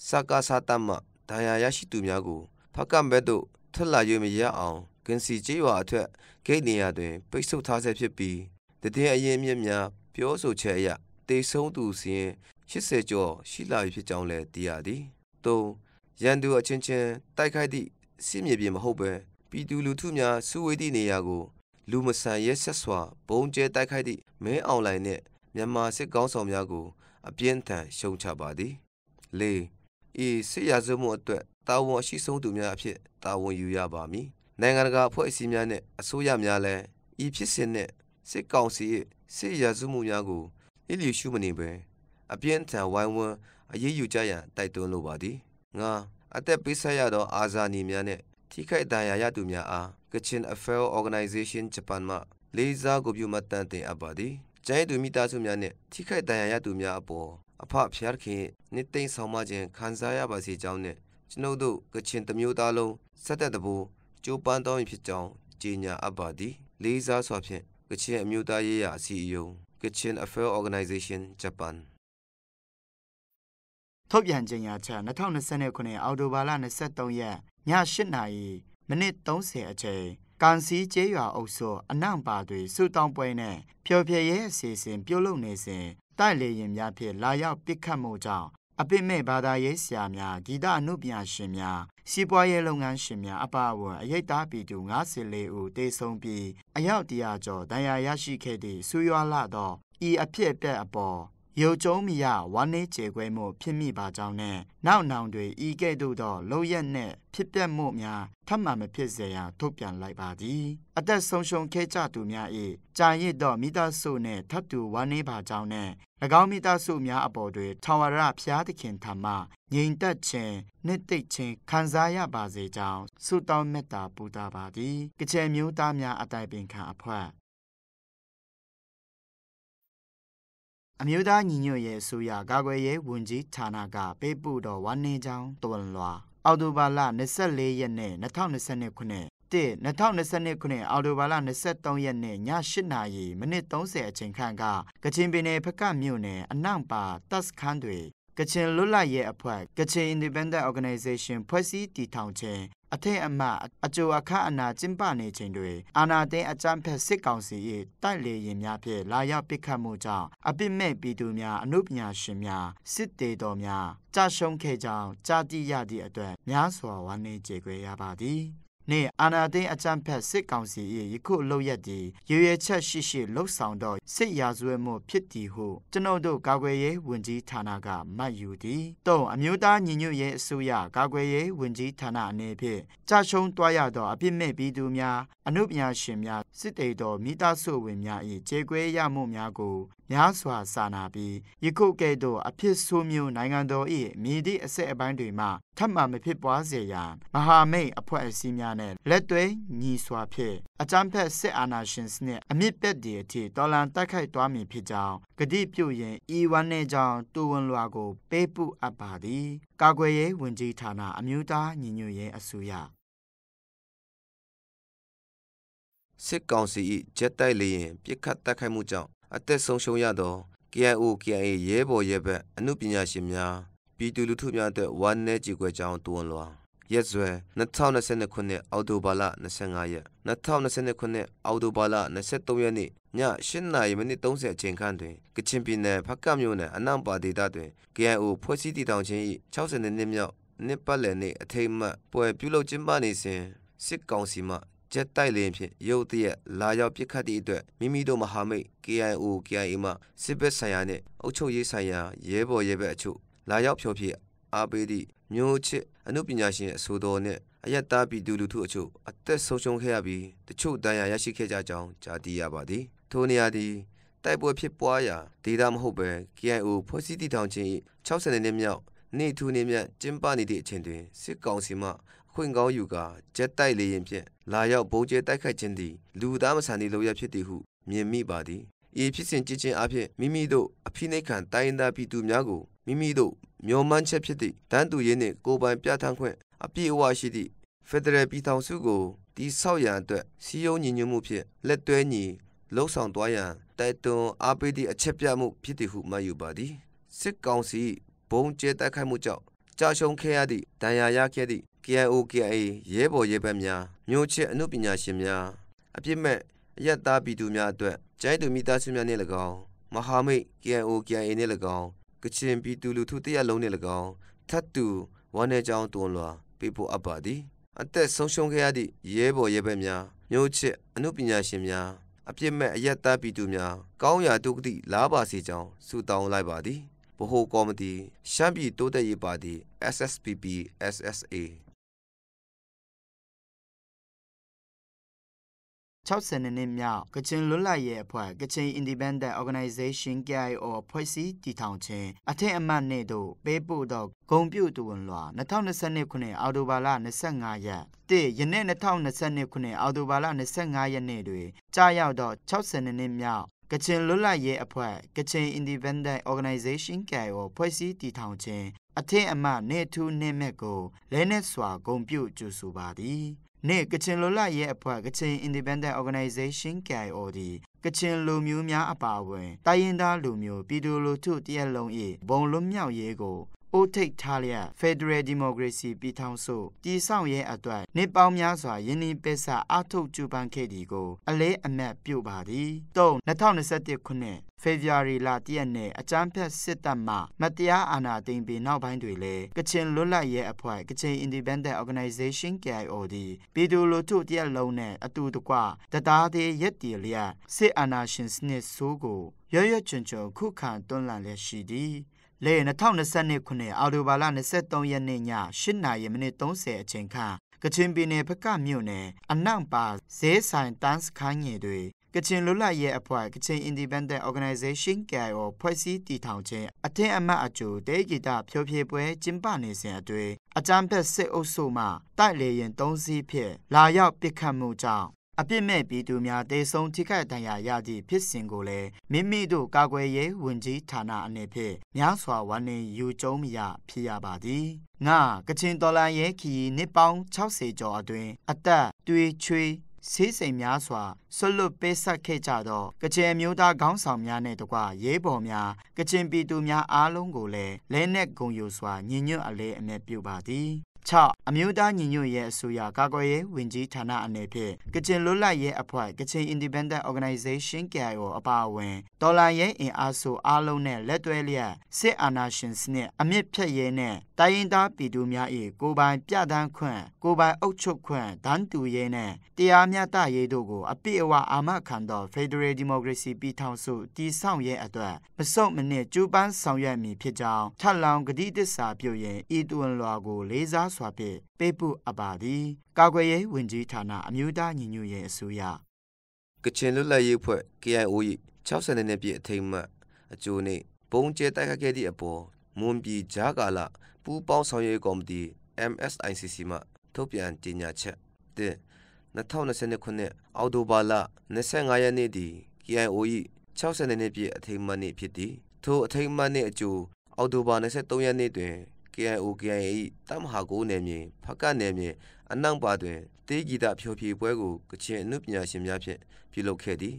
စကားစားတတ်မှဒဏ်ရာရရှိသူများကိုဖကံဘက်သို့ထွက်လာ၍မရအောင်ဂန်စီကျေးရွာအထက်ဂိတ်နေရာတွင်ပိတ်ဆို့ထားဆဲဖြစ်ပြီးတည်င်းအရင်မြစ်များပြောဆိုချက်အရတေဆုံးသူစီရင်80ကျော်ရှိလာပြီဖြစ်ကြောင်းလည်းသိရသည်3ရန်သူအချင်းချင်းတိုက်ခိုက်သည့်စစ်မြေပြင်မဟုတ်ပဲပြည်သူလူထုများစုဝေးသည့်နေရာကိုလူမဆန်ရဲဆက်စွာဘုံကျဲတိုက်ခိုက်သည့်မဲအွန်လိုင်းနှင့်မြန်မာစစ်ကောင်းဆောင်များကိုအပြင်းထန်ရှုံချပါသည်4ဤစစ်ရာဇဝမှုအတွက်တာဝန်အရှိဆုံးသူများအဖြစ်တာဝန်ယူရပါမည်နိုင်ငံတကာအဖွဲ့အစည်းများနဲ့အစိုးရများလည်းဤဖြစ်စဉ်နဲ့စစ်ကောင်စီ၏စစ်ရာဇဝမှုများကိုလျှို့ရှုမနေပဲအပြင်းထန်ဝိုင်းဝန်းအရေးယူကြရန်တိုက်တွန်းလိုပါသည်5အသက်ပေးဆက်ရသောအာဇာနည်များနဲ့ထိခိုက်ဒဏ်ရာရသူများအား Kachin Affairs Organization Japan မှလေးစားဂုဏ်ပြုမှတ်တမ်းတင်အပ်ပါသည်ကျန်းသူမိသားစုများနဲ့ထိခိုက်ဒဏ်ရာရသူများအပေါ်အဖဖျားခင်နှစ်သိမ့်ဆောင်မခြင်းခံစားရပါစေကြောင်းနဲ့ကျွန်ုပ်တို့ကချင်တမျိုးသားလုံးစက်သက်တဘူကျိုးပန်းတော်ဖြစ်ကြောင်းကြေညာအပ်ပါသည်လေးစားစွာဖြင့်ကချင်အမျိုးသားရေးရာအစည်းအရုံး Kachin Affairs Organization Japan ထုတ်ပြန်ကြေညာချက်2020ခုနှစ်အောက်တိုဘာလ23ရက်ည8:30မိနစ်30အချိန်ကန်စီကျေးရွာအုပ်စုအနံပါတွင်စုတောင်းပွဲနဲ့ဖျော်ဖြေရေးအစီအစဉ်ပြုလုပ်နေစဉ်တိုက်လေရင်များဖြင့်လာရောက်ပစ်ခတ်မှုကြောင့်အပိမဲ့ဘာသာရေးဆရာများဂီတအနုပညာရှင်များစီးပွားရေးလုပ်ငန်းရှင်များအပါအဝင်အရေးသားပြည်သူ54ဦးတေဆုံးပြီးအယောက်100ကျော်ဒဏ်ရာရရှိခဲ့သည့်ဆူရွာလာသောဤအဖြစ်အပျက်အပေါ်ရုပ်ကျုံးမရဝမ်းနည်းကြေကွဲမှုဖြစ်မိပါကြောင်းနဲ့နောက်နောင်တွင်ဤကဲ့သို့သောလုံရက်နှင့်ဖြစ်ပျက်မှုများထပ်မံမဖြစ်စေရန်ထုတ်ပြန်လိုက်ပါသည်အသက်ဆုံးရှုံးခဲ့ကြသူများ၏ကြာရစ်သောမိသားစုနှင့်ထပ်တူဝမ်းနည်းပါကြောင်းနဲ့၎င်းမိသားစုများအပေါ်တွင်ထာဝရဘုရားသခင်ထံမှငြိမ်သက်ခြင်းနှစ်သိမ့်ခြင်းခံစားရပါစေကြောင်းဆုတောင်းမေတ္တာပို့သပါသည်ကချင်မျိုးသားများအတိုင်ပင်ခံအဖွဲ့ အမျိုးသားညီညွတ်ရေးအစိုးရကာကွယ်ရေးဝန်ကြီးဌာနကပေးပို့တော်ဝမ်းနည်းကြောင်းတွင်လွာအောက်တိုဘာလ24ရက်နေ့2022ခုနှစ်2022ခုနှစ်အောက်တိုဘာလ23ရက်နေ့ည8:30မိနစ်30အချိန်ခန့်ကကချင်ပြည်နယ်ဖကတ်မြို့နယ်အနှံ့ပါတပ်စခန်းတွေကချင်လွတ်လပ်ရေးအဖွဲ့ကချင် Independent Organization ဖွဲ့စည်းတည်ထောင်ခြင်းအထက်အမတ်အကျိုးအခအနာကျင်းပနေချိန်တွင်အာဏာသိမ်းအကြမ်းဖက်စစ်ကောင်စီ၏တိုက်လေယာဉ်များဖြင့်လာရောက်ပစ်ခတ်မှုကြောင့်အပြစ်မဲ့ပြည်သူများအမှုပညာရှင်များစစ်တေတော်များကြာရှုံးခဲ့ကြောင်းကြားသိရသည့်အတွက်များစွာဝမ်းနည်းကြေကွဲရပါသည်နေအာနာသိန်းအကြံဖက်စစ်ကောင်စီ၏ယခုလုပ်ရက်သည်ရွေချက်ရှိလှုပ်ဆောင်သောစစ်ရာဇဝတ်မှုဖြစ်သည်ဟုကျွန်ုပ်တို့ကာကွယ်ရေးဝန်ကြီးဌာနကမှတ်ယူသည်၃အမျိုးသားညီညွတ်ရေးအစိုးရကာကွယ်ရေးဝန်ကြီးဌာနအနေဖြင့်ကြာရှုံးသွားရသောအပြစ်မဲ့ပြည်သူများအမှုပညာရှင်များစစ်တေတော်မိသားစုဝင်များ၏ကြေကွဲရမှုများကိုများစွာစာနာပြီးယခုကဲ့သို့အဖြစ်ဆိုးမျိုးနိုင်ငံတော်၏မြည်သည့်အဆက်အပိုင်းတွေမှထပ်မံမဖြစ်ပွားစေရန်မဟာမိတ်အဖွဲ့အစည်းများနဲ့လက်တွဲညီစွာဖြင့်အကြမ်းဖက်စစ်အာဏာရှင်စနစ်အမြင့်တက်သည့်အထိတော်လှန်တိုက်ခိုက်သွားမည်ဖြစ်ကြောင်းကတိပြုရန်ဤဝမ်းနည်းကြောင်းတူဝန်လွှာကိုပေးပို့အပ်ပါသည်ကာကွယ်ရေးဝန်ကြီးဌာနအမျိုးသားညီညွတ်ရေးအစိုးရစစ်ကောင်စီ၏ဂျက်တိုက်လေယာဉ်ပစ်ခတ်တိုက်ခိုက်မှုကြောင့်အသက်ဆုံးရှုံးရသော KIO KIA ရဲဘော်ရဲဘက်အမှုပညာရှင်များပြည်သူလူထုများအတွက်ဝမ်းနည်းကြေကွဲကြောင်းတွန်းလွှာရက်စွဲ2022ခုနှစ်အောက်တိုဘာလ25ရက်2022ခုနှစ်အောက်တိုဘာလ23ရက်နေ့ည8:30မိနစ်30အချိန်ခန့်တွင်ကချင်ပြည်နယ်ဖကတ်မြို့နယ်အနှံ့ပါဒေသတွင် KIO ဖွဲ့စည်းတည်ထောင်ခြင်း၏60နှစ်မြောက်နှစ်ပတ်လည်နေ့အထိမ်းအမှတ်ပွဲပြုလုပ်ကျင်းပနေစဉ်စစ်ကောင်စီမှဂျက်တိုက်လေယာဉ်ဖြင့်ရုတ်တရက်လာရောက်ပစ်ခတ်သည့်အတွက်မိမိတို့မဟာမိတ် KIO KIA မှစစ်ဘက်ဆိုင်ရာနှင့်အုပ်ချုပ်ရေးဆိုင်ရာရဲဘော်ရဲဘက်အချို့လာရောက်ဖျော်ဖြေအားပေးသည့်မျိုးချစ်အမှုပညာရှင်အဆိုတော်နှင့်အယက်သားပြည်သူလူထုအချို့အသက်ဆုံးရှုံးခဲ့ရပြီးတချို့ဒဏ်ရာရရှိခဲ့ကြကြောင်းကြားသိရပါသည်ထိုနေရာသည်တိုက်ပွဲဖြစ်ပွားရာဒေသမဟုတ်ပဲ KIO ဖွဲ့စည်းတည်ထောင်ခြင်း၏60နှစ်မြောက်နေ့ထူးနေ့မြတ်ကျင်းပနေသည့်အချိန်တွင်စစ်ကောင်စီမှအခွင့်ကောင်းယူကာဂျက်တိုက်လေယာဉ်ဖြင့်လာရောက်ဘုံကျဲတိုက်ခိုက်ခြင်းသည်လူသားမဆန်သည့်လုပ်ရဖြစ်သည်ဟုမြင်မိပါသည်ဤဖြစ်စဉ်ကြည့်ခြင်းအပြင်မိမိတို့အဖိနှိတ်ခံတိုင်းသားပြည်သူများကိုမိမိတို့မျှော်မှန်းချက်ဖြစ်သည့်တန်းတူရေးနှင့်ကိုယ်ပိုင်ပြဋ္ဌာန်းခွင့်အပြည့်အဝရှိသည့်ဖက်ဒရယ်ပြည်ထောင်စုကိုတည်ဆောက်ရန်အတွက်စီယုံညီညွတ်မှုဖြင့်လက်တွဲညီလှုံ့ဆော်သွားရန်တိုက်တွန်းအားပေးသည့်အချက်ပြမှုဖြစ်သည်ဟုမှတ်ယူပါသည်စစ်ကောင်စီဘုံကျဲတိုက်ခိုက်မှုကြောင့်ကြာရှုံးခဲ့ရသည့်ဒဏ်ရာရခဲ့သည့် KIO KIA ရဲဘော်ရဲဘက်များမျိုးချစ်အမှုပညာရှင်များအပြစ်မဲ့အယက်သားပြည်သူများအတွက်ကျိုင်းသူမိသားစုများနှင့်၎င်းမဟာမိတ် KIO KIA နှင့်၎င်းကချင်ပြည်သူလူထုတရက်လုံးနှင့်၎င်းထပ်တူဝမ်းနည်းကြောင်းတွန်းလွှာပေးပို့အပ်ပါသည်အသက်ဆုံးရှုံးခဲ့ရသည့်ရဲဘော်ရဲဘက်များမျိုးချစ်အမှုပညာရှင်များအပြစ်မဲ့အယက်သားပြည်သူများကောင်းရာဒုက္ခတိလားပါစေကြောင်းဆုတောင်းလိုက်ပါသည်ဗဟိုကော်မတီရှမ်းပြည်တိုးတက်ရေးပါတီ SSPP SSA 60နှစ်မြောက်ကချင်လွတ်လပ်ရေးအဖွဲ့ကချင် Independent Organization KIO ဖွဲ့စည်းတည်ထောင်ခြင်းအထက်အမှတ်နေ့တို့ပေးပို့သောဂုဏ်ပြုတွင်လွှာ2022ခုနှစ်အောက်တိုဘာလ25ရက်ယနေ့2022ခုနှစ်အောက်တိုဘာလ25ရက်နေ့တွင်ကြာရောက်သော60နှစ်မြောက်ကချင်လွတ်လပ်ရေးအဖွဲ့ကချင် Independent Organization KIO ဖွဲ့စည်းတည်ထောင်ခြင်းအထက်အမှတ်နေ့ထူးနေ့မြတ်ကိုလဲနှင့်စွာဂုဏ်ပြုကြိုဆိုပါသည်နေ့ကချင်လွတ်လပ်ရေးအဖွဲ့ကချင် Independent Organization KIO သည်ကချင်လူမျိုးများအပါအဝင်တိုင်းရင်းသားလူမျိုးပြည်သူလူထုတရက်လုံး၏ဘုံလွတ်မြောက်ရေးကိုအိုးထိတ်ထားလျက် Federal Democracy ပြည်ထောင်စုတည်ဆောက်ရေးအတွက်နှစ်ပေါင်းများစွာယင်းနှိပက်ဆအားထုတ်ကြိုးပမ်းခဲ့သည်ကိုအလေးအနက်ပြုပါသည်2021ခုနှစ်ဖေဖော်ဝါရီလ1ရက်နေ့အကြမ်းဖက်စစ်တပ်မှမတရားအာဏာသိမ်းပြီးနောက်ပိုင်းတွင်လည်းကချင်လွတ်လပ်ရေးအဖွဲ့ကချင် Independent Organization KIO သည်ပြည်သူလူထုတရက်လုံးနဲ့အတူတကွတရားသေးရက်တည်လျက်စစ်အာဏာရှင်စနစ်ဆိုးကိုရွရွချွန်ချွန်ခုခံတွန်းလှန်လျက်ရှိသည်လေ2022ခုနှစ်အောက်တိုဘာလ23ရက်နေ့ည8:30မိနစ်30အချိန်ခန့်ကချင်ပြည်နယ်ဖကတ်မြို့နယ်အနှံ့ပါဈေးဆိုင်တန်းစခန်းငယ်တွေကချင်လွတ်လပ်ရေးအဖွဲ့ကချင် Independent Organization KIO ဖွဲ့စည်းတည်ထောင်ခြင်းအထက်အမှတ်အကျိုးတေဂီတဖျော်ဖြေပွဲကျင်းပနေစဉ်အတွင်းအကြမ်းဖက်စစ်အုပ်စုမှတိုက်လေရင်3စီးဖြင့်လာရောက်ပစ်ခတ်မှုကြောင့် အပြစ်မဲ့ပြည်သူများတေဆုံးထိခိုက်ဒဏ်ရာရသည့်ဖြစ်စဉ်ကိုလည်းမိမိတို့ကာကွယ်ရေးဝန်ကြီးဌာနအနေဖြင့်များစွာဝန်းနေယူကျုံမရဖြစ်ရပါသည်ငါကချင်တော်လှန်ရေးခီးနှစ်ပေါင်း60ကျော်အတွင်းအသက်တွေးချွေးဆေးစိမ်များစွာဆွလွတ်ပေးဆက်ခဲ့ကြသောကချင်မျိုးသားခေါင်းဆောင်များနှင့်တကွရဲဘော်များကချင်ပြည်သူများအားလုံးကိုလည်းလဲနှက်ဂုဏ်ယူစွာညီညွတ်အလေးအမြတ်ပြုပါသည်6အမျိုးသားညီညွတ်ရေးအစိုးရကာကွယ်ရေးဝန်ကြီးဌာနအနေဖြင့်ကချင်လွတ်လပ်ရေးအဖွဲ့ကချင် Independent Organization KIO အပါအဝင်တော်လှန်ရေးအင်အားစုအားလုံးနဲ့လက်တွဲလျက်စစ်အာဏာရှင်စနစ်အမြင့်ဖြတ်ရေးနဲ့တိုင်းရင်းသားပြည်သူများ၏ကိုယ်ပိုင်ပြဋ္ဌာန်းခွင့်ကိုယ်ပိုင်အုပ်ချုပ်ခွင့်ဒန်းတူရေးနဲ့တရားမျှတရေးတို့ကိုအပြည့်အဝအာမခံသော Federal Democracy ပြည်ထောင်စုတည်ဆောက်ရေးအတွက်မစုံမနစ်ကြိုးပမ်းဆောင်ရွက်မည်ဖြစ်ကြောင်းထပ်လောင်းကတိသစ္စာပြုရင်းဤတွင်လွာကိုလေးစားစွာဖြင့်ပေးပို့အပ်ပါသည်ကာကွယ်ရေးဝန်ကြီးဌာနအမျိုးသားညီညွတ်ရေးအစိုးရကချင်လွတ်လပ်ရေးအဖွဲ့ KIO ၏62နှစ်ပြည့်အထိမ်းအမှတ်အကျိုးနေ့ပုံကျဲတိုက်ခတ်ခဲ့သည့်အပေါ်မွန်ပြည်ကြားကာလပူးပေါင်းဆောင်ရွက်ရေးကော်မတီ MSICC မှထုတ်ပြန်ကြေညာချက်2020ခုနှစ်အောက်တိုဘာလ25ရက်နေ့သည် KIO ၏62နှစ်ပြည့်အထိမ်းအမှတ်နေ့ဖြစ်သည်ထိုအထိမ်းအမှတ်နေ့အကျိုးအောက်တိုဘာ23ရက်နေ့တွင်KIO/KIA ၏တပ်မဟာ9နယ်မြေဖကတ်နယ်မြေအနန့်ပါတွင်တေးဂီတဖျော်ဖြေပွဲကိုကချင်အနုပညာရှင်များဖြင့်ပြုလုပ်ခဲ့သည်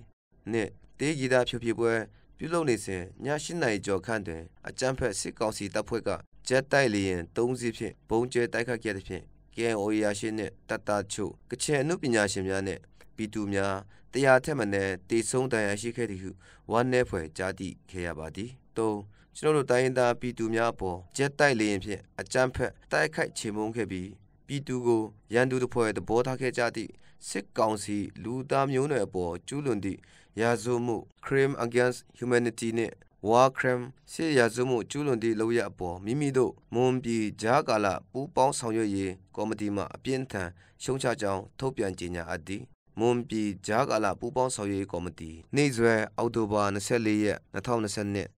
နှင့်တေးဂီတဖျော်ဖြေပွဲပြုလုပ်နေစဉ်ည8နာရီကျော်ခန့်တွင်အကြမ်းဖက်စစ်ကောင်စီတပ်ဖွဲ့ကဂျက်တိုက်လေယာဉ်3စီးဖြင့်ဘုံကျဲတိုက်ခတ်ခဲ့သဖြင့် KIO ရာရှိနှင့်တပ်သားချို့ကချင်အနုပညာရှင်များနှင့်ပြည်သူများ100ထက်မနည်းတေဆုံးဒဏ်ရာရှိခဲ့သည်ဟုဝမ်းနည်းဖွယ်ကြားသိခဲ့ရပါသည်3ကျွန်တော်တို့တိုင်းသားပြည်သူများအပေါ်ဂျက်တိုက်လေယာဉ်ဖြင့်အကြမ်းဖက်တိုက်ခိုက်ချေမှုန်းခဲ့ပြီးပြည်သူကိုရန်သူတစ်ဖွဲ့သဘောထားခဲ့ကြသည့်စစ်ကောင်စီလူသားမျိုးနွယ်အပေါ်ကျူးလွန်သည့်ရာဇဝတ်မှု Crime Against Humanity နှင့် War Crime စစ်ရာဇဝတ်မှုကျူးလွန်သည့်လုပ်ရပ်အပေါ်မိမိတို့မွန်ပြည်ကြားကာလပူးပေါင်းဆောင်ရွက်ရေးကော်မတီမှအပြင်းထန်ရှုံချကြောင်းထုတ်ပြန်ကြေညာအပ်သည်မွန်ပြည်ကြားကာလပူးပေါင်းဆောင်ရွက်ရေးကော်မတီနေ့စွဲအောက်တိုဘာ24ရက်2022